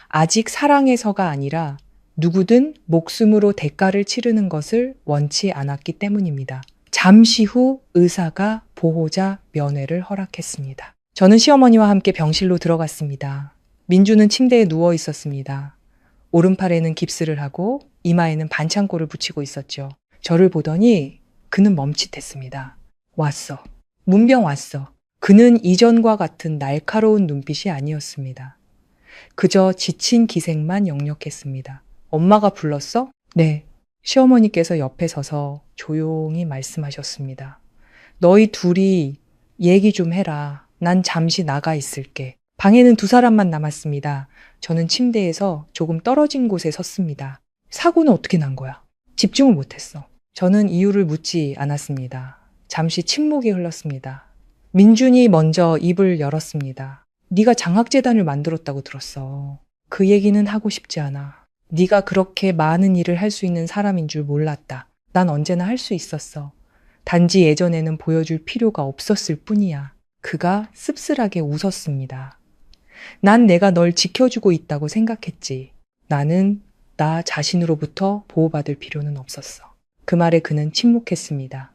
아직 사랑해서가 아니라 누구든 목숨으로 대가를 치르는 것을 원치 않았기 때문입니다. 잠시 후 의사가 보호자 면회를 허락했습니다. 저는 시어머니와 함께 병실로 들어갔습니다. 민주는 침대에 누워 있었습니다. 오른팔에는 깁스를 하고 이마에는 반창고를 붙이고 있었죠. 저를 보더니 그는 멈칫했습니다. 왔어. 문병 왔어. 그는 이전과 같은 날카로운 눈빛이 아니었습니다. 그저 지친 기색만 역력했습니다. 엄마가 불렀어? 네. 시어머니께서 옆에 서서 조용히 말씀하셨습니다. 너희 둘이 얘기 좀 해라. 난 잠시 나가 있을게. 방에는 두 사람만 남았습니다. 저는 침대에서 조금 떨어진 곳에 섰습니다. 사고는 어떻게 난 거야? 집중을 못했어. 저는 이유를 묻지 않았습니다. 잠시 침묵이 흘렀습니다. 민준이 먼저 입을 열었습니다. 네가 장학재단을 만들었다고 들었어. 그 얘기는 하고 싶지 않아. 네가 그렇게 많은 일을 할 수 있는 사람인 줄 몰랐다. 난 언제나 할 수 있었어. 단지 예전에는 보여줄 필요가 없었을 뿐이야. 그가 씁쓸하게 웃었습니다. 난 내가 널 지켜주고 있다고 생각했지. 나는 나 자신으로부터 보호받을 필요는 없었어. 그 말에 그는 침묵했습니다.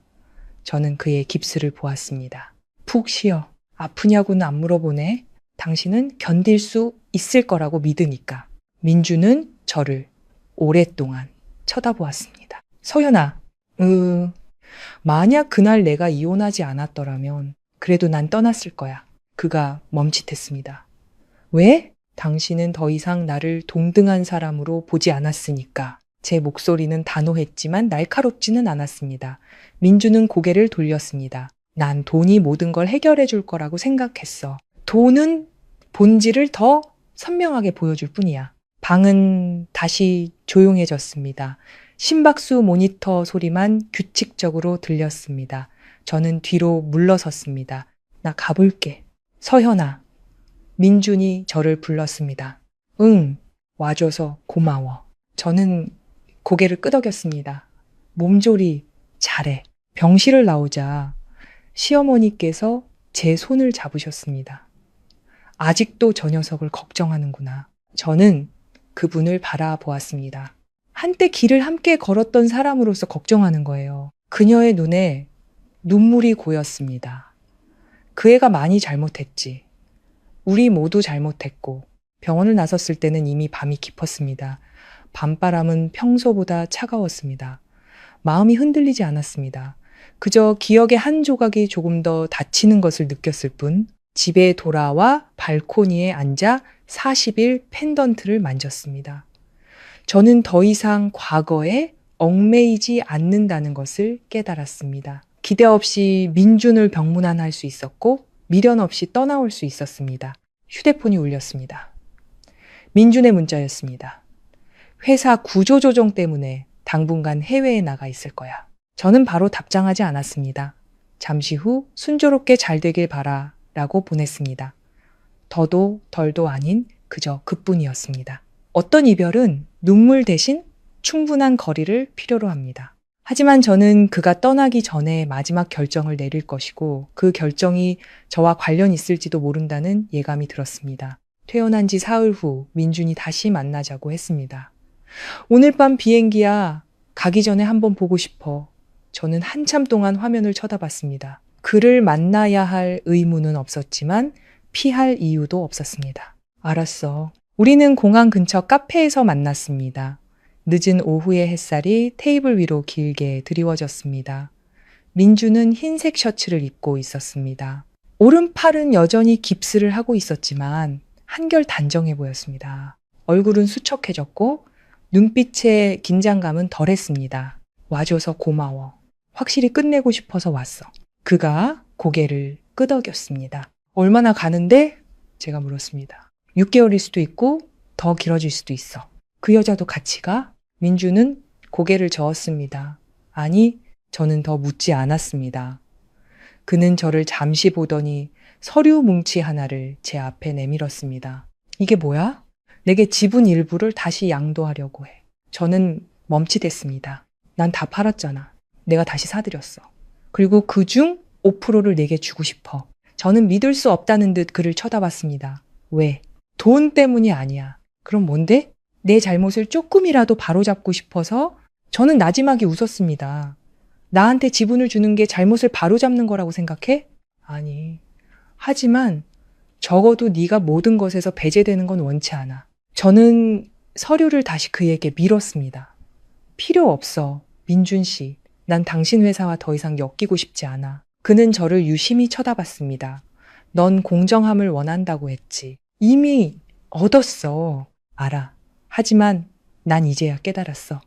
저는 그의 깁스를 보았습니다. 푹 쉬어. 아프냐고는 안 물어보네. 당신은 견딜 수 있을 거라고 믿으니까. 민주는 저를 오랫동안 쳐다보았습니다. 서연아, 만약 그날 내가 이혼하지 않았더라면 그래도 난 떠났을 거야. 그가 멈칫했습니다. 왜? 당신은 더 이상 나를 동등한 사람으로 보지 않았으니까. 제 목소리는 단호했지만 날카롭지는 않았습니다. 민주는 고개를 돌렸습니다. 난 돈이 모든 걸 해결해 줄 거라고 생각했어. 돈은 본질을 더 선명하게 보여줄 뿐이야. 방은 다시 조용해졌습니다. 심박수 모니터 소리만 규칙적으로 들렸습니다. 저는 뒤로 물러섰습니다. 나 가볼게. 서현아. 민준이 저를 불렀습니다. 응, 와줘서 고마워. 저는 고개를 끄덕였습니다. 몸조리 잘해. 병실을 나오자 시어머니께서 제 손을 잡으셨습니다. 아직도 저 녀석을 걱정하는구나. 저는 그분을 바라보았습니다. 한때 길을 함께 걸었던 사람으로서 걱정하는 거예요. 그녀의 눈에 눈물이 고였습니다. 그 애가 많이 잘못했지. 우리 모두 잘못했고 병원을 나섰을 때는 이미 밤이 깊었습니다. 밤바람은 평소보다 차가웠습니다. 마음이 흔들리지 않았습니다. 그저 기억의 한 조각이 조금 더 다치는 것을 느꼈을 뿐 집에 돌아와 발코니에 앉아 40일 펜던트를 만졌습니다. 저는 더 이상 과거에 얽매이지 않는다는 것을 깨달았습니다. 기대 없이 민준을 병문안할 수 있었고 미련 없이 떠나올 수 있었습니다. 휴대폰이 울렸습니다. 민준의 문자였습니다. 회사 구조조정 때문에 당분간 해외에 나가 있을 거야. 저는 바로 답장하지 않았습니다. 잠시 후 순조롭게 잘 되길 바라 라고 보냈습니다. 더도 덜도 아닌 그저 그뿐이었습니다. 어떤 이별은 눈물 대신 충분한 거리를 필요로 합니다. 하지만 저는 그가 떠나기 전에 마지막 결정을 내릴 것이고 그 결정이 저와 관련 있을지도 모른다는 예감이 들었습니다. 퇴원한 지 사흘 후 민준이 다시 만나자고 했습니다. 오늘 밤 비행기야. 가기 전에 한번 보고 싶어. 저는 한참 동안 화면을 쳐다봤습니다. 그를 만나야 할 의무는 없었지만 피할 이유도 없었습니다. 알았어. 우리는 공항 근처 카페에서 만났습니다. 늦은 오후의 햇살이 테이블 위로 길게 드리워졌습니다. 민주는 흰색 셔츠를 입고 있었습니다. 오른팔은 여전히 깁스를 하고 있었지만 한결 단정해 보였습니다. 얼굴은 수척해졌고 눈빛의 긴장감은 덜했습니다. 와줘서 고마워. 확실히 끝내고 싶어서 왔어. 그가 고개를 끄덕였습니다. 얼마나 가는데? 제가 물었습니다. 6개월일 수도 있고 더 길어질 수도 있어. 그 여자도 같이 가? 민주는 고개를 저었습니다. 아니, 저는 더 묻지 않았습니다. 그는 저를 잠시 보더니 서류 뭉치 하나를 제 앞에 내밀었습니다. 이게 뭐야? 내게 지분 일부를 다시 양도하려고 해. 저는 멈칫했습니다. 난 다 팔았잖아. 내가 다시 사들였어. 그리고 그중 5%를 내게 주고 싶어. 저는 믿을 수 없다는 듯 그를 쳐다봤습니다. 왜? 돈 때문이 아니야. 그럼 뭔데? 내 잘못을 조금이라도 바로잡고 싶어서 저는 나지막이 웃었습니다. 나한테 지분을 주는 게 잘못을 바로잡는 거라고 생각해? 아니. 하지만 적어도 네가 모든 것에서 배제되는 건 원치 않아. 저는 서류를 다시 그에게 밀었습니다. 필요 없어. 민준 씨. 난 당신 회사와 더 이상 엮이고 싶지 않아. 그는 저를 유심히 쳐다봤습니다. 넌 공정함을 원한다고 했지. 이미 얻었어. 알아. 하지만 난 이제야 깨달았어.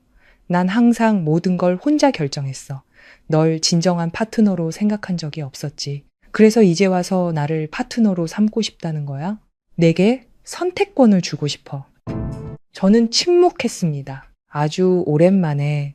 난 항상 모든 걸 혼자 결정했어. 널 진정한 파트너로 생각한 적이 없었지. 그래서 이제 와서 나를 파트너로 삼고 싶다는 거야? 내게 선택권을 주고 싶어. 저는 침묵했습니다. 아주 오랜만에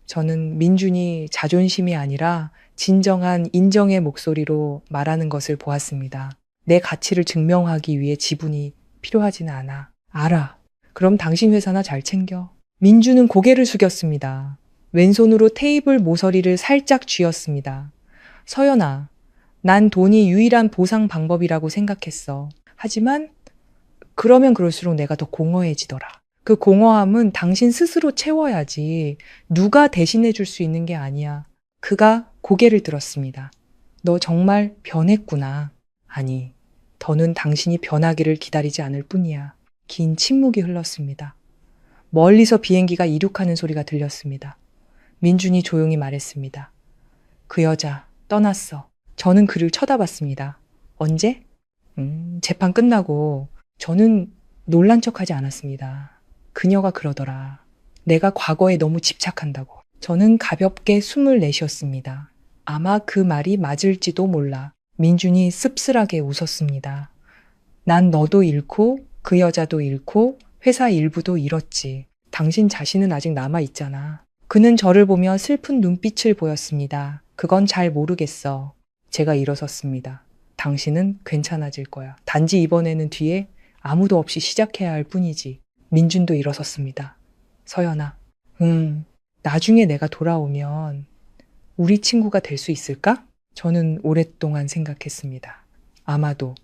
저는 민준이 자존심이 아니라 진정한 인정의 목소리로 말하는 것을 보았습니다. 내 가치를 증명하기 위해 지분이 필요하지는 않아. 알아. 그럼 당신 회사나 잘 챙겨. 민주는 고개를 숙였습니다. 왼손으로 테이블 모서리를 살짝 쥐었습니다. 서연아, 난 돈이 유일한 보상 방법이라고 생각했어. 하지만 그러면 그럴수록 내가 더 공허해지더라. 그 공허함은 당신 스스로 채워야지 누가 대신해 줄 수 있는 게 아니야. 그가 고개를 들었습니다. 너 정말 변했구나. 아니, 더는 당신이 변하기를 기다리지 않을 뿐이야. 긴 침묵이 흘렀습니다. 멀리서 비행기가 이륙하는 소리가 들렸습니다. 민준이 조용히 말했습니다. 그 여자 떠났어. 저는 그를 쳐다봤습니다. 언제? 재판 끝나고 저는 놀란 척하지 않았습니다. 그녀가 그러더라. 내가 과거에 너무 집착한다고. 저는 가볍게 숨을 내쉬었습니다. 아마 그 말이 맞을지도 몰라. 민준이 씁쓸하게 웃었습니다. 난 너도 잃고 그 여자도 잃고 회사 일부도 잃었지. 당신 자신은 아직 남아있잖아. 그는 저를 보며 슬픈 눈빛을 보였습니다. 그건 잘 모르겠어. 제가 일어섰습니다. 당신은 괜찮아질 거야. 단지 이번에는 뒤에 아무도 없이 시작해야 할 뿐이지. 민준도 일어섰습니다. 서연아, 나중에 내가 돌아오면 우리 친구가 될 수 있을까? 저는 오랫동안 생각했습니다. 아마도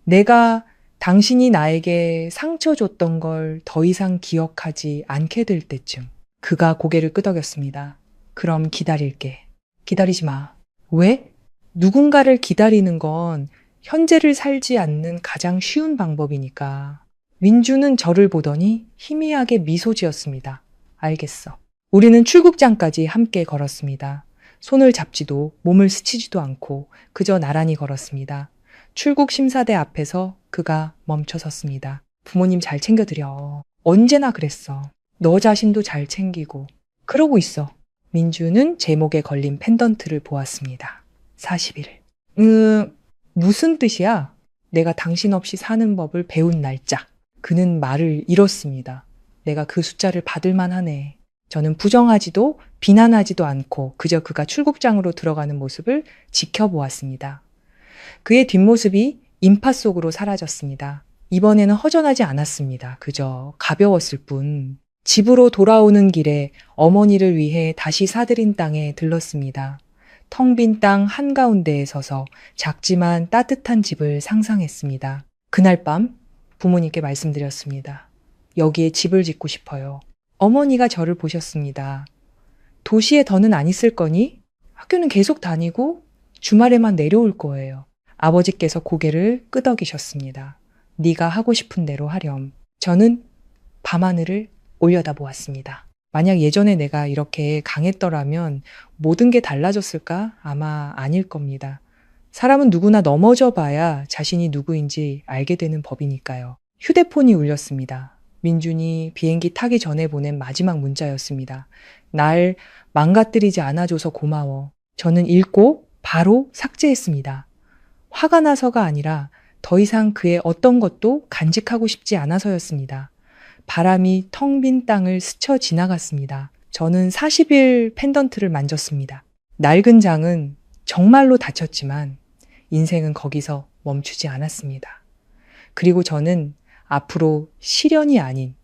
내가 당신이 나에게 상처 줬던 걸 더 이상 기억하지 않게 될 때쯤. 그가 고개를 끄덕였습니다. 그럼 기다릴게. 기다리지 마. 왜? 누군가를 기다리는 건 현재를 살지 않는 가장 쉬운 방법이니까. 민주는 저를 보더니 희미하게 미소 지었습니다. 알겠어. 우리는 출국장까지 함께 걸었습니다. 손을 잡지도 몸을 스치지도 않고 그저 나란히 걸었습니다. 출국 심사대 앞에서 그가 멈춰 섰습니다. 부모님 잘 챙겨드려. 언제나 그랬어. 너 자신도 잘 챙기고. 그러고 있어. 민주는 제 목에 걸린 펜던트를 보았습니다. 40일. 무슨 뜻이야? 내가 당신 없이 사는 법을 배운 날짜. 그는 말을 잃었습니다. 내가 그 숫자를 받을만 하네. 저는 부정하지도 비난하지도 않고 그저 그가 출국장으로 들어가는 모습을 지켜보았습니다. 그의 뒷모습이 인파 속으로 사라졌습니다. 이번에는 허전하지 않았습니다. 그저 가벼웠을 뿐. 집으로 돌아오는 길에 어머니를 위해 다시 사들인 땅에 들렀습니다. 텅 빈 땅 한가운데에 서서 작지만 따뜻한 집을 상상했습니다. 그날 밤 부모님께 말씀드렸습니다. 여기에 집을 짓고 싶어요. 어머니가 저를 보셨습니다. 도시에 더는 안 있을 거니? 학교는 계속 다니고 주말에만 내려올 거예요. 아버지께서 고개를 끄덕이셨습니다. 네가 하고 싶은 대로 하렴. 저는 밤하늘을 올려다보았습니다. 만약 예전에 내가 이렇게 강했더라면 모든 게 달라졌을까? 아마 아닐 겁니다. 사람은 누구나 넘어져 봐야 자신이 누구인지 알게 되는 법이니까요. 휴대폰이 울렸습니다. 민준이 비행기 타기 전에 보낸 마지막 문자였습니다. 날 망가뜨리지 않아줘서 고마워. 저는 읽고 바로 삭제했습니다. 화가 나서가 아니라 더 이상 그의 어떤 것도 간직하고 싶지 않아서였습니다. 바람이 텅 빈 땅을 스쳐 지나갔습니다. 저는 40일 펜던트를 만졌습니다. 낡은 장은 정말로 다쳤지만 인생은 거기서 멈추지 않았습니다. 그리고 저는 앞으로 시련이 아닌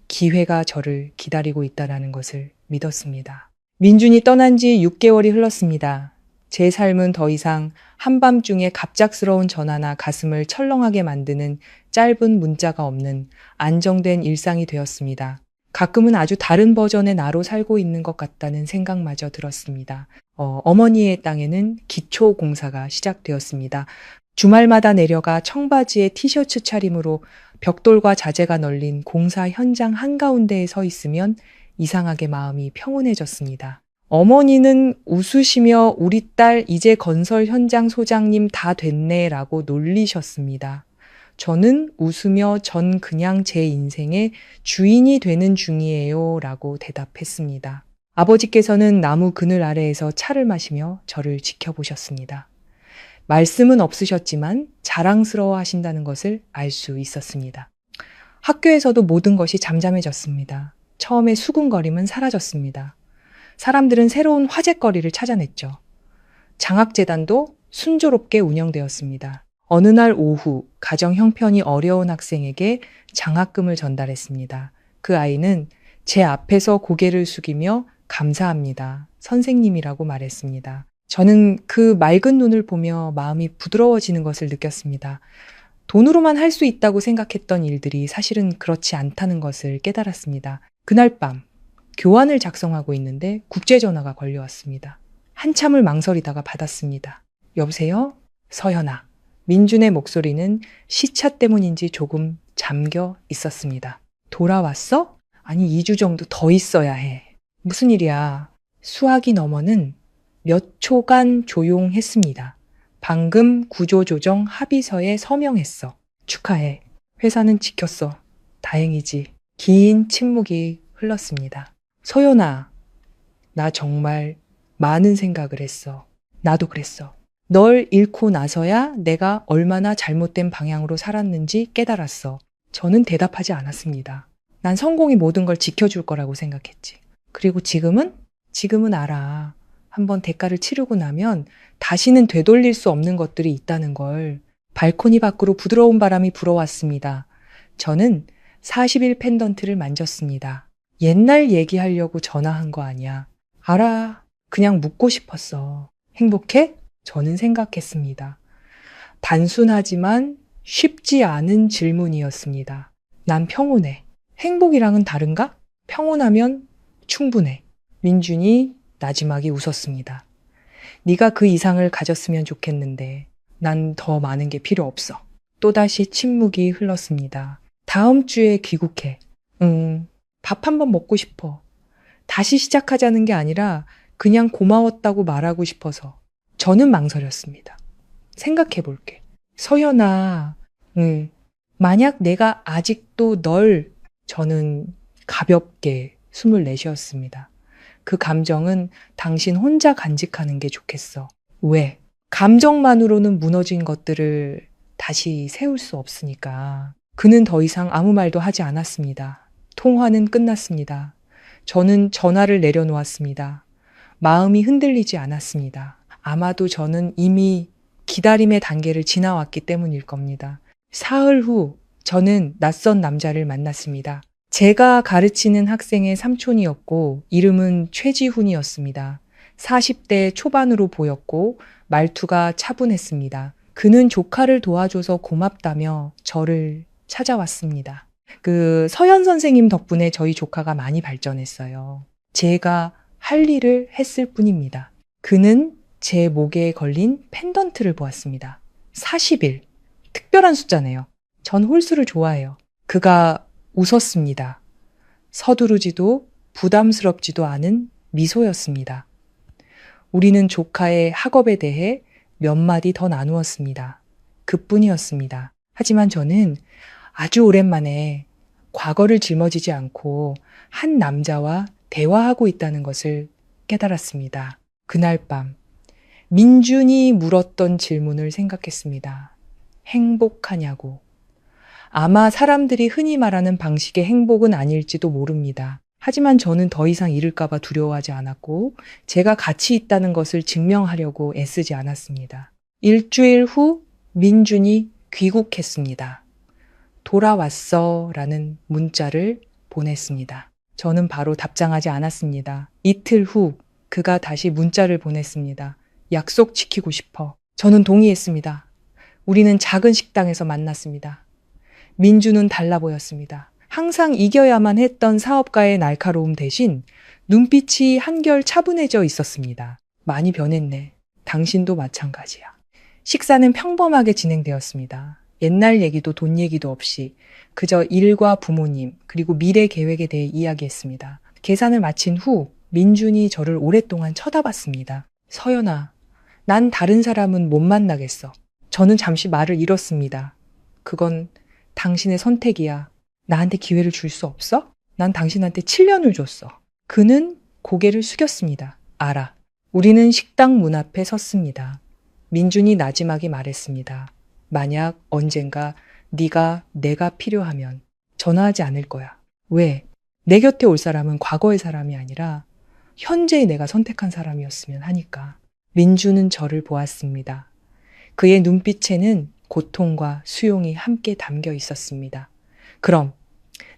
기회가 저를 기다리고 있다는 것을 믿었습니다. 민준이 떠난 지 6개월이 흘렀습니다. 제 삶은 더 이상 한밤중에 갑작스러운 전화나 가슴을 철렁하게 만드는 짧은 문자가 없는 안정된 일상이 되었습니다. 가끔은 아주 다른 버전의 나로 살고 있는 것 같다는 생각마저 들었습니다. 어머니의 땅에는 기초 공사가 시작되었습니다. 주말마다 내려가 청바지에 티셔츠 차림으로 벽돌과 자재가 널린 공사 현장 한가운데에 서 있으면 이상하게 마음이 평온해졌습니다. 어머니는 웃으시며 우리 딸 이제 건설 현장 소장님 다 됐네 라고 놀리셨습니다. 저는 웃으며 전 그냥 제 인생의 주인이 되는 중이에요 라고 대답했습니다. 아버지께서는 나무 그늘 아래에서 차를 마시며 저를 지켜보셨습니다. 말씀은 없으셨지만 자랑스러워 하신다는 것을 알 수 있었습니다. 학교에서도 모든 것이 잠잠해졌습니다. 처음에 수군거림은 사라졌습니다. 사람들은 새로운 화제거리를 찾아냈죠. 장학재단도 순조롭게 운영되었습니다. 어느 날 오후 가정 형편이 어려운 학생에게 장학금을 전달했습니다. 그 아이는 제 앞에서 고개를 숙이며 감사합니다. 선생님이라고 말했습니다. 저는 그 맑은 눈을 보며 마음이 부드러워지는 것을 느꼈습니다. 돈으로만 할 수 있다고 생각했던 일들이 사실은 그렇지 않다는 것을 깨달았습니다. 그날 밤 교환을 작성하고 있는데 국제전화가 걸려왔습니다. 한참을 망설이다가 받았습니다. 여보세요? 서연아. 민준의 목소리는 시차 때문인지 조금 잠겨 있었습니다. 돌아왔어? 아니 2주 정도 더 있어야 해. 무슨 일이야? 수학이 너머는 몇 초간 조용했습니다. 방금 구조조정 합의서에 서명했어. 축하해. 회사는 지켰어. 다행이지. 긴 침묵이 흘렀습니다. 소연아, 나 정말 많은 생각을 했어. 나도 그랬어. 널 잃고 나서야 내가 얼마나 잘못된 방향으로 살았는지 깨달았어. 저는 대답하지 않았습니다. 난 성공이 모든 걸 지켜줄 거라고 생각했지. 그리고 지금은 알아. 한번 대가를 치르고 나면 다시는 되돌릴 수 없는 것들이 있다는 걸. 발코니 밖으로 부드러운 바람이 불어왔습니다. 저는 40일 펜던트를 만졌습니다. 옛날 얘기하려고 전화한 거 아니야. 알아. 그냥 묻고 싶었어. 행복해? 저는 생각했습니다. 단순하지만 쉽지 않은 질문이었습니다. 난 평온해. 행복이랑은 다른가? 평온하면 충분해. 민준이 나지막이 웃었습니다. 네가 그 이상을 가졌으면 좋겠는데 난 더 많은 게 필요 없어. 또다시 침묵이 흘렀습니다. 다음 주에 귀국해. 밥 한번 먹고 싶어. 다시 시작하자는 게 아니라 그냥 고마웠다고 말하고 싶어서. 저는 망설였습니다. 생각해 볼게. 서연아, 만약 내가 아직도 저는 가볍게 숨을 내쉬었습니다. 그 감정은 당신 혼자 간직하는 게 좋겠어. 왜? 감정만으로는 무너진 것들을 다시 세울 수 없으니까. 그는 더 이상 아무 말도 하지 않았습니다. 통화는 끝났습니다. 저는 전화를 내려놓았습니다. 마음이 흔들리지 않았습니다. 아마도 저는 이미 기다림의 단계를 지나왔기 때문일 겁니다. 사흘 후 저는 낯선 남자를 만났습니다. 제가 가르치는 학생의 삼촌이었고 이름은 최지훈이었습니다. 40대 초반으로 보였고 말투가 차분했습니다. 그는 조카를 도와줘서 고맙다며 저를 찾아왔습니다. 서연 선생님 덕분에 저희 조카가 많이 발전했어요. 제가 할 일을 했을 뿐입니다. 그는 제 목에 걸린 펜던트를 보았습니다. 40일. 특별한 숫자네요. 전 홀수를 좋아해요. 그가 웃었습니다. 서두르지도 부담스럽지도 않은 미소였습니다. 우리는 조카의 학업에 대해 몇 마디 더 나누었습니다. 그뿐이었습니다. 하지만 저는 아주 오랜만에 과거를 짊어지지 않고 한 남자와 대화하고 있다는 것을 깨달았습니다. 그날 밤 민준이 물었던 질문을 생각했습니다. 행복하냐고. 아마 사람들이 흔히 말하는 방식의 행복은 아닐지도 모릅니다. 하지만 저는 더 이상 잃을까봐 두려워하지 않았고 제가 가치 있다는 것을 증명하려고 애쓰지 않았습니다. 일주일 후 민준이 귀국했습니다. 돌아왔어 라는 문자를 보냈습니다. 저는 바로 답장하지 않았습니다. 이틀 후 그가 다시 문자를 보냈습니다. 약속 지키고 싶어. 저는 동의했습니다. 우리는 작은 식당에서 만났습니다. 민준은 달라 보였습니다. 항상 이겨야만 했던 사업가의 날카로움 대신 눈빛이 한결 차분해져 있었습니다. 많이 변했네. 당신도 마찬가지야. 식사는 평범하게 진행되었습니다. 옛날 얘기도 돈 얘기도 없이 그저 일과 부모님 그리고 미래 계획에 대해 이야기했습니다. 계산을 마친 후 민준이 저를 오랫동안 쳐다봤습니다. 서연아, 난 다른 사람은 못 만나겠어. 저는 잠시 말을 잃었습니다. 그건 당신의 선택이야. 나한테 기회를 줄 수 없어? 난 당신한테 7년을 줬어. 그는 고개를 숙였습니다. 알아. 우리는 식당 문 앞에 섰습니다. 민준이 나지막이 말했습니다. 만약 언젠가 내가 필요하면 전화하지 않을 거야. 왜? 내 곁에 올 사람은 과거의 사람이 아니라 현재의 내가 선택한 사람이었으면 하니까. 민준은 저를 보았습니다. 그의 눈빛에는 고통과 수용이 함께 담겨 있었습니다. 그럼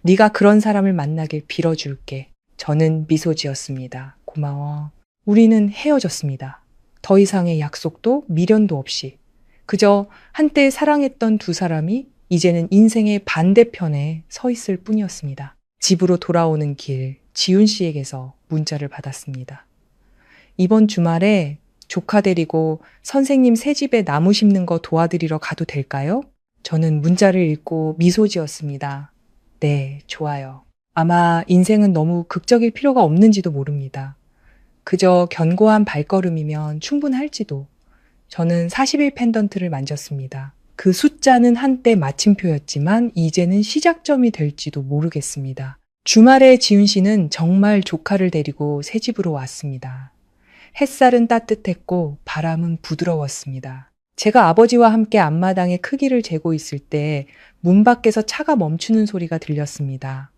네가 그런 사람을 만나길 빌어줄게. 저는 미소 지었습니다. 고마워. 우리는 헤어졌습니다. 더 이상의 약속도 미련도 없이 그저 한때 사랑했던 두 사람이 이제는 인생의 반대편에 서 있을 뿐이었습니다. 집으로 돌아오는 길 지훈 씨에게서 문자를 받았습니다. 이번 주말에 조카 데리고 선생님 새집에 나무 심는 거 도와드리러 가도 될까요? 저는 문자를 읽고 미소 지었습니다. 네, 좋아요. 아마 인생은 너무 극적일 필요가 없는지도 모릅니다. 그저 견고한 발걸음이면 충분할지도. 저는 40일 펜던트를 만졌습니다. 그 숫자는 한때 마침표였지만 이제는 시작점이 될지도 모르겠습니다. 주말에 지훈 씨는 정말 조카를 데리고 새 집으로 왔습니다. 햇살은 따뜻했고 바람은 부드러웠습니다. 제가 아버지와 함께 앞마당의 크기를 재고 있을 때 문 밖에서 차가 멈추는 소리가 들렸습니다.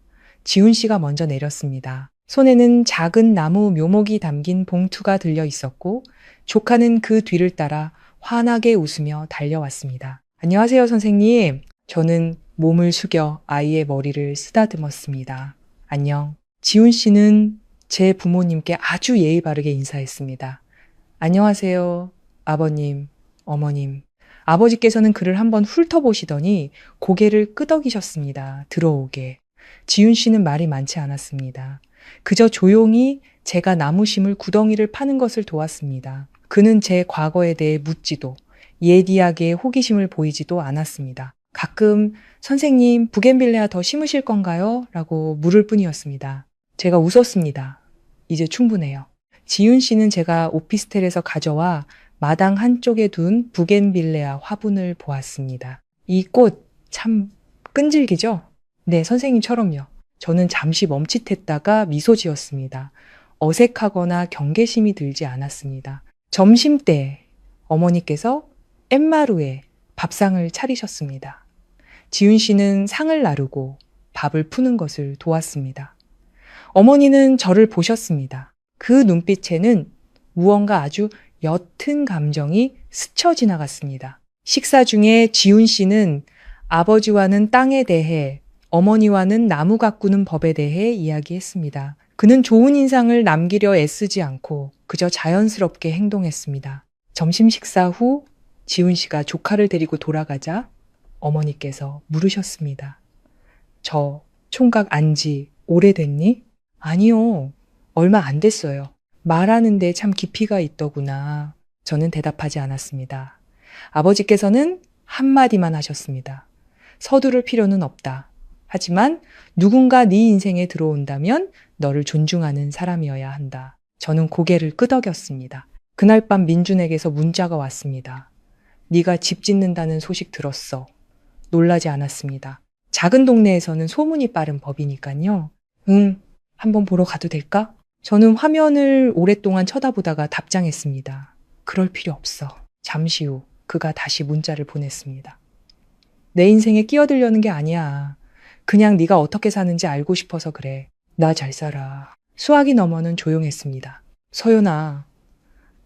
지훈 씨가 먼저 내렸습니다. 손에는 작은 나무 묘목이 담긴 봉투가 들려 있었고 조카는 그 뒤를 따라 환하게 웃으며 달려왔습니다. 안녕하세요, 선생님. 저는 몸을 숙여 아이의 머리를 쓰다듬었습니다. 안녕. 지훈 씨는 제 부모님께 아주 예의 바르게 인사했습니다. 안녕하세요, 아버님, 어머님. 아버지께서는 그를 한번 훑어보시더니 고개를 끄덕이셨습니다. 들어오게. 지훈 씨는 말이 많지 않았습니다. 그저 조용히 제가 나무 심을 구덩이를 파는 것을 도왔습니다. 그는 제 과거에 대해 묻지도 예리하게 호기심을 보이지도 않았습니다. 가끔 선생님 부겐빌레아 더 심으실 건가요? 라고 물을 뿐이었습니다. 제가 웃었습니다. 이제 충분해요. 지훈 씨는 제가 오피스텔에서 가져와 마당 한쪽에 둔 부겐빌레아 화분을 보았습니다. 이 꽃 참 끈질기죠? 네, 선생님처럼요. 저는 잠시 멈칫했다가 미소 지었습니다. 어색하거나 경계심이 들지 않았습니다. 점심때 어머니께서 엠마루에 밥상을 차리셨습니다. 지훈 씨는 상을 나르고 밥을 푸는 것을 도왔습니다. 어머니는 저를 보셨습니다. 그 눈빛에는 무언가 아주 옅은 감정이 스쳐 지나갔습니다. 식사 중에 지훈 씨는 아버지와는 땅에 대해, 어머니와는 나무 가꾸는 법에 대해 이야기했습니다. 그는 좋은 인상을 남기려 애쓰지 않고 그저 자연스럽게 행동했습니다. 점심 식사 후 지훈 씨가 조카를 데리고 돌아가자 어머니께서 물으셨습니다. 저 총각 안지 오래됐니? 아니요. 얼마 안 됐어요. 말하는데 참 깊이가 있더구나. 저는 대답하지 않았습니다. 아버지께서는 한마디만 하셨습니다. 서두를 필요는 없다. 하지만 누군가 네 인생에 들어온다면 너를 존중하는 사람이어야 한다. 저는 고개를 끄덕였습니다. 그날 밤 민준에게서 문자가 왔습니다. 네가 집 짓는다는 소식 들었어. 놀라지 않았습니다. 작은 동네에서는 소문이 빠른 법이니까요. 응, 한번 보러 가도 될까? 저는 화면을 오랫동안 쳐다보다가 답장했습니다. 그럴 필요 없어. 잠시 후 그가 다시 문자를 보냈습니다. 내 인생에 끼어들려는 게 아니야. 그냥 네가 어떻게 사는지 알고 싶어서 그래. 나 잘 살아. 수학이 너머는 조용했습니다. 서연아,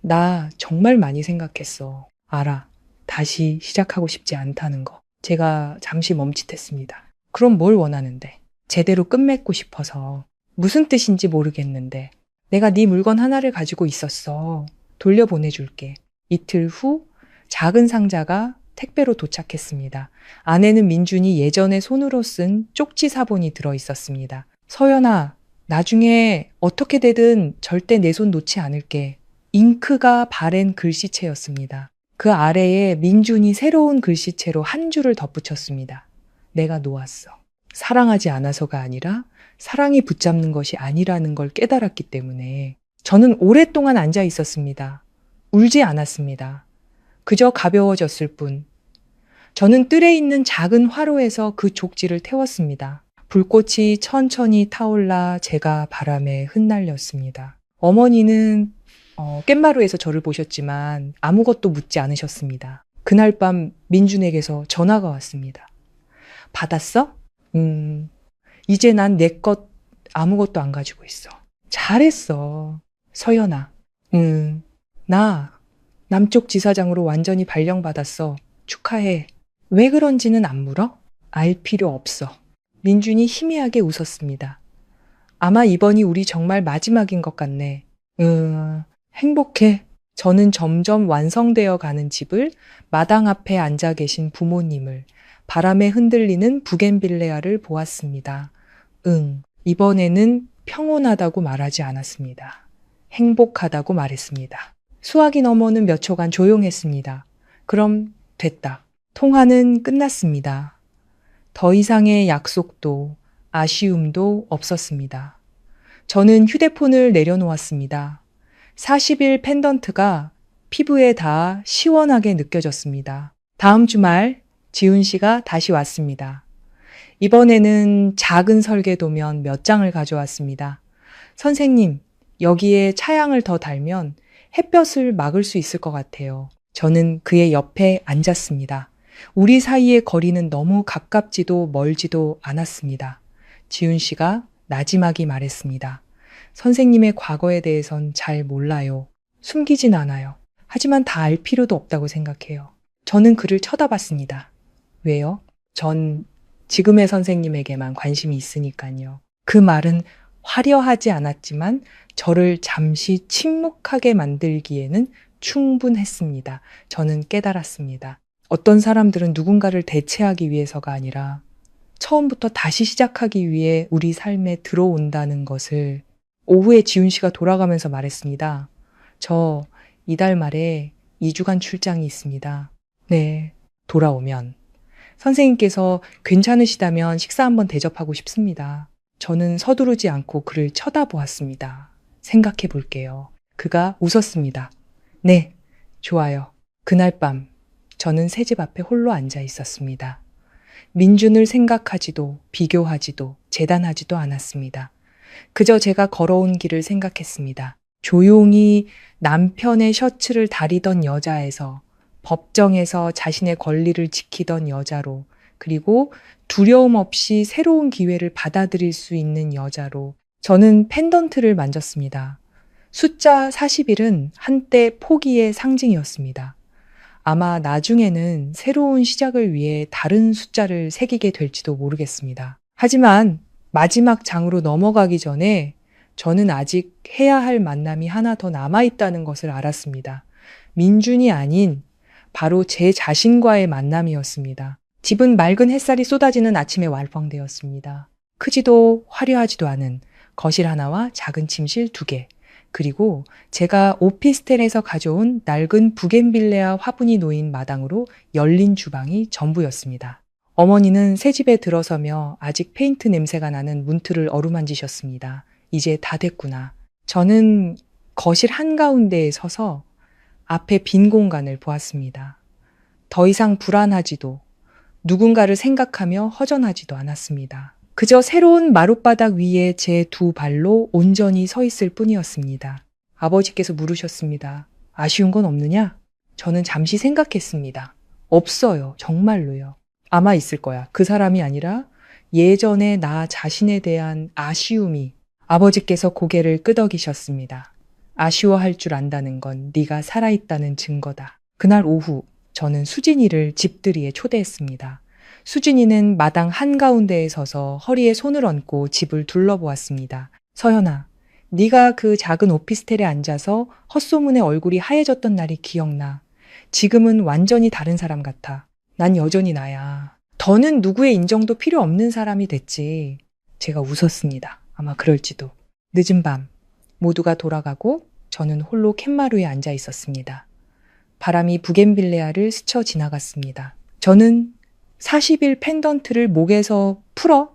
나 정말 많이 생각했어. 알아. 다시 시작하고 싶지 않다는 거. 제가 잠시 멈칫했습니다. 그럼 뭘 원하는데? 제대로 끝맺고 싶어서. 무슨 뜻인지 모르겠는데. 내가 네 물건 하나를 가지고 있었어. 돌려보내줄게. 이틀 후 작은 상자가 택배로 도착했습니다. 안에는 민준이 예전에 손으로 쓴 쪽지 사본이 들어있었습니다. 서연아, 나중에 어떻게 되든 절대 내 손 놓지 않을게. 잉크가 바랜 글씨체였습니다. 그 아래에 민준이 새로운 글씨체로 한 줄을 덧붙였습니다. 내가 놓았어. 사랑하지 않아서가 아니라 사랑이 붙잡는 것이 아니라는 걸 깨달았기 때문에 저는 오랫동안 앉아 있었습니다. 울지 않았습니다. 그저 가벼워졌을 뿐. 저는 뜰에 있는 작은 화로에서 그 족지를 태웠습니다. 불꽃이 천천히 타올라 제가 바람에 흩날렸습니다. 어머니는 깻마루에서 저를 보셨지만 아무것도 묻지 않으셨습니다. 그날 밤 민준에게서 전화가 왔습니다. 받았어? 이제 난 내 것 아무것도 안 가지고 있어. 잘했어. 서연아. 나 남쪽 지사장으로 완전히 발령받았어. 축하해. 왜 그런지는 안 물어? 알 필요 없어. 민준이 희미하게 웃었습니다. 아마 이번이 우리 정말 마지막인 것 같네. 행복해. 저는 점점 완성되어 가는 집을, 마당 앞에 앉아 계신 부모님을, 바람에 흔들리는 부겐빌레아를 보았습니다. 이번에는 평온하다고 말하지 않았습니다. 행복하다고 말했습니다. 수화기 너머는 몇 초간 조용했습니다. 그럼 됐다. 통화는 끝났습니다. 더 이상의 약속도 아쉬움도 없었습니다. 저는 휴대폰을 내려놓았습니다. 40일 펜던트가 피부에 닿아 시원하게 느껴졌습니다. 다음 주말 지훈 씨가 다시 왔습니다. 이번에는 작은 설계도면 몇 장을 가져왔습니다. 선생님, 여기에 차양을 더 달면 햇볕을 막을 수 있을 것 같아요. 저는 그의 옆에 앉았습니다. 우리 사이의 거리는 너무 가깝지도 멀지도 않았습니다. 지훈 씨가 나지막이 말했습니다. 선생님의 과거에 대해선 잘 몰라요. 숨기진 않아요. 하지만 다 알 필요도 없다고 생각해요. 저는 그를 쳐다봤습니다. 왜요? 전 지금의 선생님에게만 관심이 있으니까요. 그 말은 화려하지 않았지만 저를 잠시 침묵하게 만들기에는 충분했습니다. 저는 깨달았습니다. 어떤 사람들은 누군가를 대체하기 위해서가 아니라 처음부터 다시 시작하기 위해 우리 삶에 들어온다는 것을. 오후에 지훈 씨가 돌아가면서 말했습니다. 저 이달 말에 2주간 출장이 있습니다. 네, 돌아오면. 선생님께서 괜찮으시다면 식사 한번 대접하고 싶습니다. 저는 서두르지 않고 그를 쳐다보았습니다. 생각해 볼게요. 그가 웃었습니다. 네, 좋아요. 그날 밤 저는 새집 앞에 홀로 앉아 있었습니다. 민준을 생각하지도 비교하지도 재단하지도 않았습니다. 그저 제가 걸어온 길을 생각했습니다. 조용히 남편의 셔츠를 다리던 여자에서, 법정에서 자신의 권리를 지키던 여자로, 그리고 두려움 없이 새로운 기회를 받아들일 수 있는 여자로 저는 펜던트를 만졌습니다. 숫자 40일은 한때 포기의 상징이었습니다. 아마 나중에는 새로운 시작을 위해 다른 숫자를 새기게 될지도 모르겠습니다. 하지만 마지막 장으로 넘어가기 전에 저는 아직 해야 할 만남이 하나 더 남아있다는 것을 알았습니다. 민준이 아닌 바로 제 자신과의 만남이었습니다. 집은 맑은 햇살이 쏟아지는 아침에 완성되었습니다. 크지도 화려하지도 않은 거실 하나와 작은 침실 2개, 그리고 제가 오피스텔에서 가져온 낡은 부겐빌레아 화분이 놓인 마당으로 열린 주방이 전부였습니다. 어머니는 새 집에 들어서며 아직 페인트 냄새가 나는 문틀을 어루만지셨습니다. 이제 다 됐구나. 저는 거실 한가운데에 서서 앞에 빈 공간을 보았습니다. 더 이상 불안하지도 누군가를 생각하며 허전하지도 않았습니다. 그저 새로운 마룻바닥 위에 제 두 발로 온전히 서 있을 뿐이었습니다. 아버지께서 물으셨습니다. 아쉬운 건 없느냐? 저는 잠시 생각했습니다. 없어요. 정말로요. 아마 있을 거야. 그 사람이 아니라 예전에 나 자신에 대한 아쉬움이. 아버지께서 고개를 끄덕이셨습니다. 아쉬워할 줄 안다는 건 네가 살아있다는 증거다. 그날 오후 저는 수진이를 집들이에 초대했습니다. 수진이는 마당 한가운데에 서서 허리에 손을 얹고 집을 둘러보았습니다. 서연아, 네가 그 작은 오피스텔에 앉아서 헛소문에 얼굴이 하얘졌던 날이 기억나. 지금은 완전히 다른 사람 같아. 난 여전히 나야. 더는 누구의 인정도 필요 없는 사람이 됐지. 제가 웃었습니다. 아마 그럴지도. 늦은 밤, 모두가 돌아가고 저는 홀로 캔마루에 앉아 있었습니다. 바람이 부겐빌레아를 스쳐 지나갔습니다. 저는 40일 펜던트를 목에서 풀어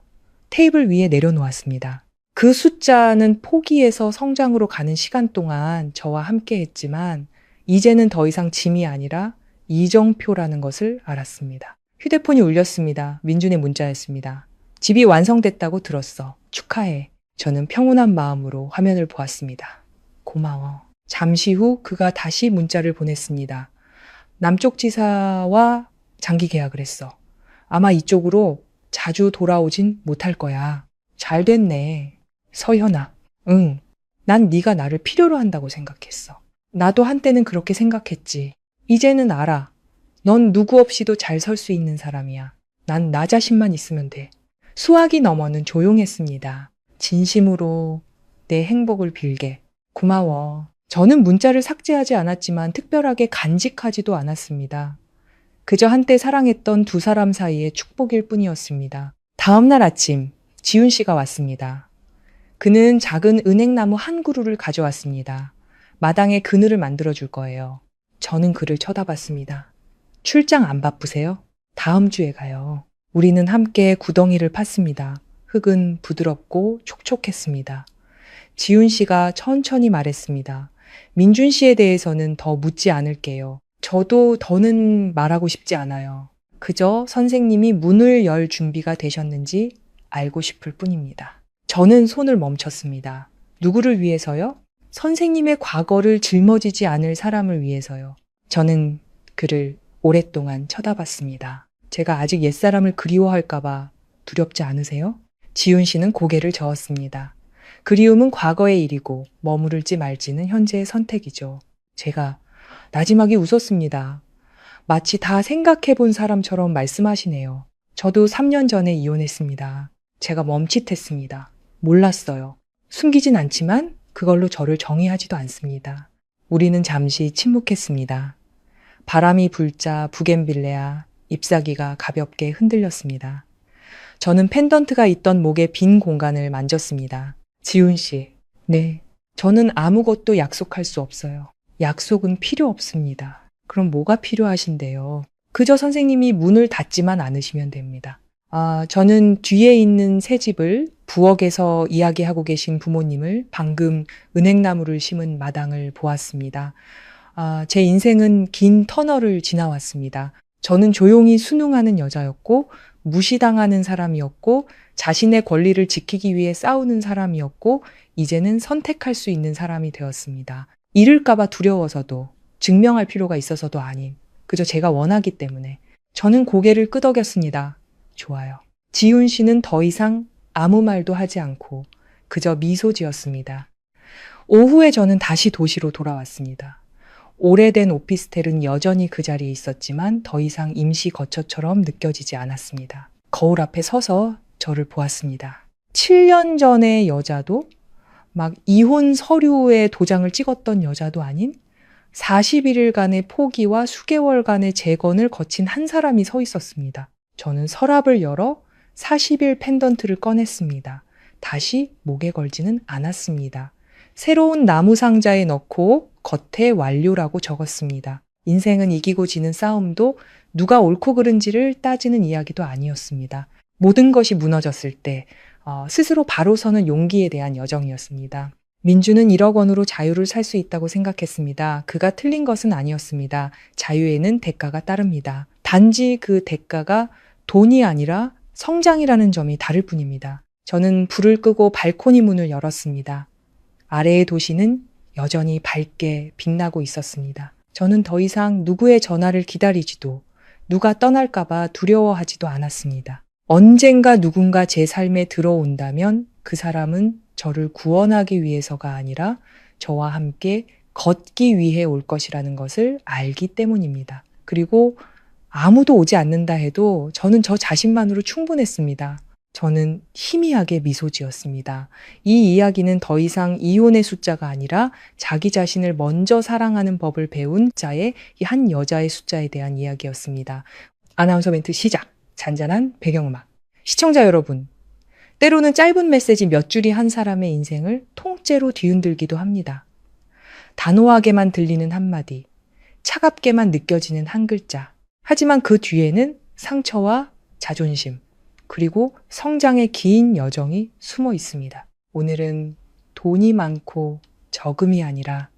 테이블 위에 내려놓았습니다. 그 숫자는 포기에서 성장으로 가는 시간 동안 저와 함께 했지만 이제는 더 이상 짐이 아니라 이정표라는 것을 알았습니다. 휴대폰이 울렸습니다. 민준의 문자였습니다. 집이 완성됐다고 들었어. 축하해. 저는 평온한 마음으로 화면을 보았습니다. 고마워. 잠시 후 그가 다시 문자를 보냈습니다. 남쪽 지사와 장기 계약을 했어. 아마 이쪽으로 자주 돌아오진 못할 거야. 잘 됐네. 서현아. 응. 난 네가 나를 필요로 한다고 생각했어. 나도 한때는 그렇게 생각했지. 이제는 알아. 넌 누구 없이도 잘 설 수 있는 사람이야. 난 나 자신만 있으면 돼. 수화기 너머는 조용했습니다. 진심으로 내 행복을 빌게. 고마워. 저는 문자를 삭제하지 않았지만 특별하게 간직하지도 않았습니다. 그저 한때 사랑했던 두 사람 사이의 축복일 뿐이었습니다. 다음 날 아침, 지훈 씨가 왔습니다. 그는 작은 은행나무 한 그루를 가져왔습니다. 마당에 그늘을 만들어줄 거예요. 저는 그를 쳐다봤습니다. 출장 안 바쁘세요? 다음 주에 가요. 우리는 함께 구덩이를 팠습니다. 흙은 부드럽고 촉촉했습니다. 지훈 씨가 천천히 말했습니다. 민준 씨에 대해서는 더 묻지 않을게요. 저도 더는 말하고 싶지 않아요. 그저 선생님이 문을 열 준비가 되셨는지 알고 싶을 뿐입니다. 저는 손을 멈췄습니다. 누구를 위해서요? 선생님의 과거를 짊어지지 않을 사람을 위해서요. 저는 그를 오랫동안 쳐다봤습니다. 제가 아직 옛사람을 그리워할까봐 두렵지 않으세요? 지훈 씨는 고개를 저었습니다. 그리움은 과거의 일이고 머무를지 말지는 현재의 선택이죠. 제가 나지막이 웃었습니다. 마치 다 생각해 본 사람처럼 말씀하시네요. 저도 3년 전에 이혼했습니다. 제가 멈칫했습니다. 몰랐어요. 숨기진 않지만 그걸로 저를 정의하지도 않습니다. 우리는 잠시 침묵했습니다. 바람이 불자 부겐빌레아 잎사귀가 가볍게 흔들렸습니다. 저는 펜던트가 있던 목의 빈 공간을 만졌습니다. 지훈 씨, 네. 저는 아무것도 약속할 수 없어요. 약속은 필요 없습니다. 그럼 뭐가 필요하신데요? 그저 선생님이 문을 닫지만 않으시면 됩니다. 저는 뒤에 있는 새 집을 부엌에서 이야기하고 계신 부모님을 방금 은행나무를 심은 마당을 보았습니다. 제 인생은 긴 터널을 지나왔습니다. 저는 조용히 순응하는 여자였고 무시당하는 사람이었고 자신의 권리를 지키기 위해 싸우는 사람이었고 이제는 선택할 수 있는 사람이 되었습니다. 잃을까봐 두려워서도 증명할 필요가 있어서도 아닌 그저 제가 원하기 때문에 저는 고개를 끄덕였습니다. 좋아요. 지훈 씨는 더 이상 아무 말도 하지 않고 그저 미소 지었습니다. 오후에 저는 다시 도시로 돌아왔습니다. 오래된 오피스텔은 여전히 그 자리에 있었지만 더 이상 임시 거처처럼 느껴지지 않았습니다. 거울 앞에 서서 저를 보았습니다. 7년 전의 여자도 막 이혼 서류에 도장을 찍었던 여자도 아닌 41일간의 포기와 수개월간의 재건을 거친 한 사람이 서 있었습니다. 저는 서랍을 열어 40일 펜던트를 꺼냈습니다. 다시 목에 걸지는 않았습니다. 새로운 나무 상자에 넣고 겉에 완료라고 적었습니다. 인생은 이기고 지는 싸움도 누가 옳고 그른지를 따지는 이야기도 아니었습니다. 모든 것이 무너졌을 때 스스로 바로 서는 용기에 대한 여정이었습니다. 민주는 1억 원으로 자유를 살 수 있다고 생각했습니다. 그가 틀린 것은 아니었습니다. 자유에는 대가가 따릅니다. 단지 그 대가가 돈이 아니라 성장이라는 점이 다를 뿐입니다. 저는 불을 끄고 발코니 문을 열었습니다. 아래의 도시는 여전히 밝게 빛나고 있었습니다. 저는 더 이상 누구의 전화를 기다리지도 누가 떠날까봐 두려워하지도 않았습니다. 언젠가 누군가 제 삶에 들어온다면 그 사람은 저를 구원하기 위해서가 아니라 저와 함께 걷기 위해 올 것이라는 것을 알기 때문입니다. 그리고 아무도 오지 않는다 해도 저는 저 자신만으로 충분했습니다. 저는 희미하게 미소 지었습니다. 이 이야기는 더 이상 이혼의 숫자가 아니라 자기 자신을 먼저 사랑하는 법을 배운 자의 이 한 여자의 숫자에 대한 이야기였습니다. 아나운서 멘트 시작. 잔잔한 배경음악. 시청자 여러분, 때로는 짧은 메시지 몇 줄이 한 사람의 인생을 통째로 뒤흔들기도 합니다. 단호하게만 들리는 한마디, 차갑게만 느껴지는 한 글자. 하지만 그 뒤에는 상처와 자존심, 그리고 성장의 긴 여정이 숨어 있습니다. 오늘은 돈이 많고 적음이 아니라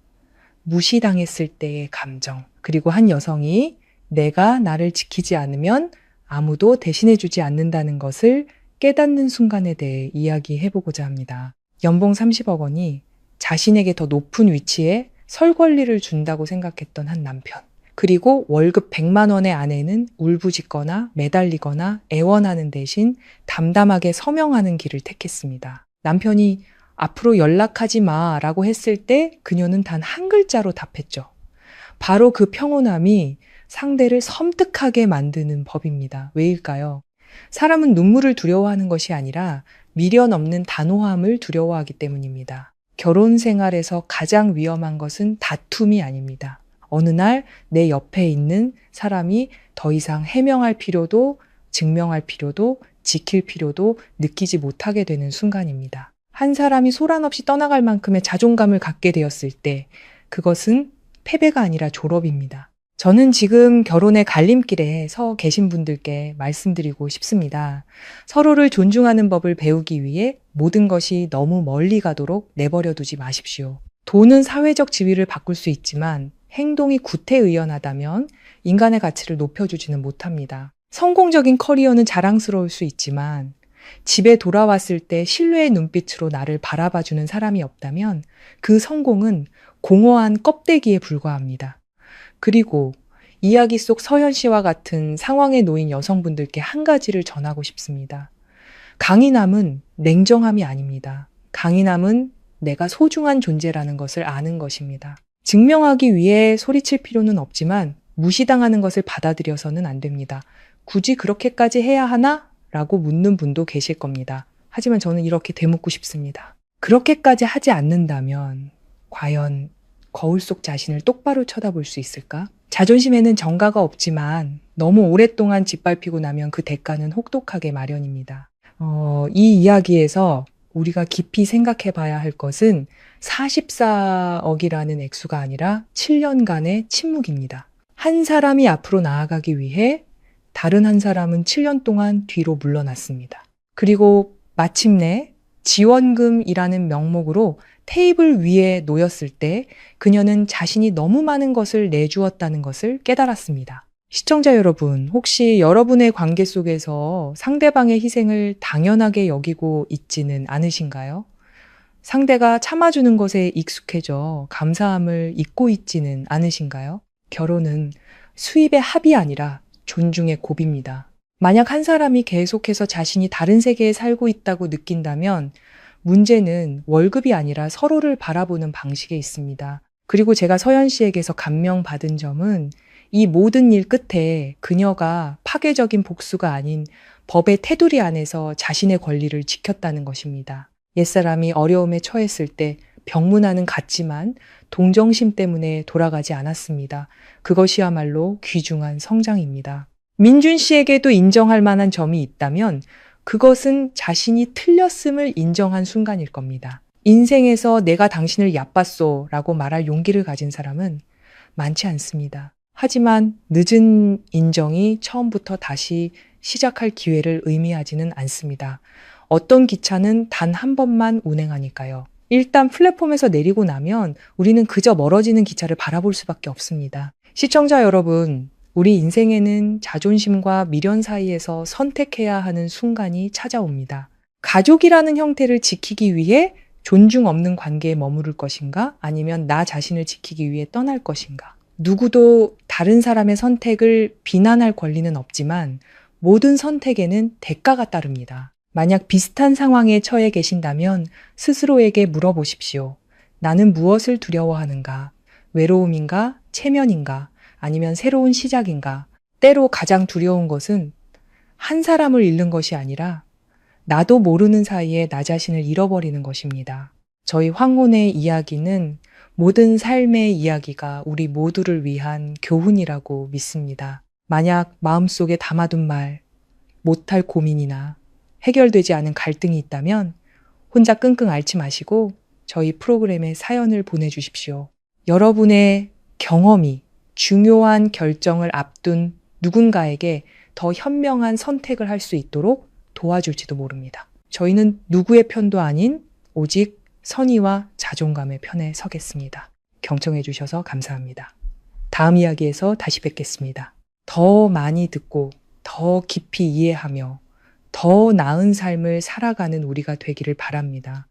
무시당했을 때의 감정, 그리고 한 여성이 내가 나를 지키지 않으면 아무도 대신해주지 않는다는 것을 깨닫는 순간에 대해 이야기해보고자 합니다. 연봉 30억 원이 자신에게 더 높은 위치에 설 권리를 준다고 생각했던 한 남편. 그리고 월급 100만 원의 아내는 울부짖거나 매달리거나 애원하는 대신 담담하게 서명하는 길을 택했습니다. 남편이 앞으로 연락하지 마라고 했을 때 그녀는 단 한 글자로 답했죠. 바로 그 평온함이 상대를 섬뜩하게 만드는 법입니다. 왜일까요? 사람은 눈물을 두려워하는 것이 아니라 미련 없는 단호함을 두려워하기 때문입니다. 결혼 생활에서 가장 위험한 것은 다툼이 아닙니다. 어느 날 내 옆에 있는 사람이 더 이상 해명할 필요도 증명할 필요도 지킬 필요도 느끼지 못하게 되는 순간입니다. 한 사람이 소란 없이 떠나갈 만큼의 자존감을 갖게 되었을 때 그것은 패배가 아니라 졸업입니다. 저는 지금 결혼의 갈림길에 서 계신 분들께 말씀드리고 싶습니다. 서로를 존중하는 법을 배우기 위해 모든 것이 너무 멀리 가도록 내버려 두지 마십시오. 돈은 사회적 지위를 바꿀 수 있지만 행동이 구태의연하다면 인간의 가치를 높여주지는 못합니다. 성공적인 커리어는 자랑스러울 수 있지만 집에 돌아왔을 때 신뢰의 눈빛으로 나를 바라봐주는 사람이 없다면 그 성공은 공허한 껍데기에 불과합니다. 그리고 이야기 속 서현 씨와 같은 상황에 놓인 여성분들께 한 가지를 전하고 싶습니다. 강인함은 냉정함이 아닙니다. 강인함은 내가 소중한 존재라는 것을 아는 것입니다. 증명하기 위해 소리칠 필요는 없지만 무시당하는 것을 받아들여서는 안 됩니다. 굳이 그렇게까지 해야 하나? 라고 묻는 분도 계실 겁니다. 하지만 저는 이렇게 되묻고 싶습니다. 그렇게까지 하지 않는다면 과연 거울 속 자신을 똑바로 쳐다볼 수 있을까? 자존심에는 정가가 없지만 너무 오랫동안 짓밟히고 나면 그 대가는 혹독하게 마련입니다. 이 이야기에서 우리가 깊이 생각해 봐야 할 것은 44억이라는 액수가 아니라 7년간의 침묵입니다. 한 사람이 앞으로 나아가기 위해 다른 한 사람은 7년 동안 뒤로 물러났습니다. 그리고 마침내 지원금이라는 명목으로 테이블 위에 놓였을 때 그녀는 자신이 너무 많은 것을 내주었다는 것을 깨달았습니다. 시청자 여러분, 혹시 여러분의 관계 속에서 상대방의 희생을 당연하게 여기고 있지는 않으신가요? 상대가 참아주는 것에 익숙해져 감사함을 잊고 있지는 않으신가요? 결혼은 수입의 합이 아니라 존중의 고비입니다. 만약 한 사람이 계속해서 자신이 다른 세계에 살고 있다고 느낀다면 문제는 월급이 아니라 서로를 바라보는 방식에 있습니다. 그리고 제가 서현 씨에게서 감명받은 점은 이 모든 일 끝에 그녀가 파괴적인 복수가 아닌 법의 테두리 안에서 자신의 권리를 지켰다는 것입니다. 옛사람이 어려움에 처했을 때 병문안은 갔지만 동정심 때문에 돌아가지 않았습니다. 그것이야말로 귀중한 성장입니다. 민준 씨에게도 인정할 만한 점이 있다면 그것은 자신이 틀렸음을 인정한 순간일 겁니다. 인생에서 내가 당신을 얕봤소 라고 말할 용기를 가진 사람은 많지 않습니다. 하지만 늦은 인정이 처음부터 다시 시작할 기회를 의미하지는 않습니다. 어떤 기차는 단 한 번만 운행하니까요. 일단 플랫폼에서 내리고 나면 우리는 그저 멀어지는 기차를 바라볼 수밖에 없습니다. 시청자 여러분, 우리 인생에는 자존심과 미련 사이에서 선택해야 하는 순간이 찾아옵니다. 가족이라는 형태를 지키기 위해 존중 없는 관계에 머무를 것인가? 아니면 나 자신을 지키기 위해 떠날 것인가? 누구도 다른 사람의 선택을 비난할 권리는 없지만 모든 선택에는 대가가 따릅니다. 만약 비슷한 상황에 처해 계신다면 스스로에게 물어보십시오. 나는 무엇을 두려워하는가? 외로움인가? 체면인가? 아니면 새로운 시작인가? 때로 가장 두려운 것은 한 사람을 잃는 것이 아니라 나도 모르는 사이에 나 자신을 잃어버리는 것입니다. 저희 황혼의 이야기는 모든 삶의 이야기가 우리 모두를 위한 교훈이라고 믿습니다. 만약 마음속에 담아둔 말, 못할 고민이나 해결되지 않은 갈등이 있다면 혼자 끙끙 앓지 마시고 저희 프로그램에 사연을 보내주십시오. 여러분의 경험이 중요한 결정을 앞둔 누군가에게 더 현명한 선택을 할 수 있도록 도와줄지도 모릅니다. 저희는 누구의 편도 아닌 오직 선의와 자존감의 편에 서겠습니다. 경청해 주셔서 감사합니다. 다음 이야기에서 다시 뵙겠습니다. 더 많이 듣고 더 깊이 이해하며 더 나은 삶을 살아가는 우리가 되기를 바랍니다.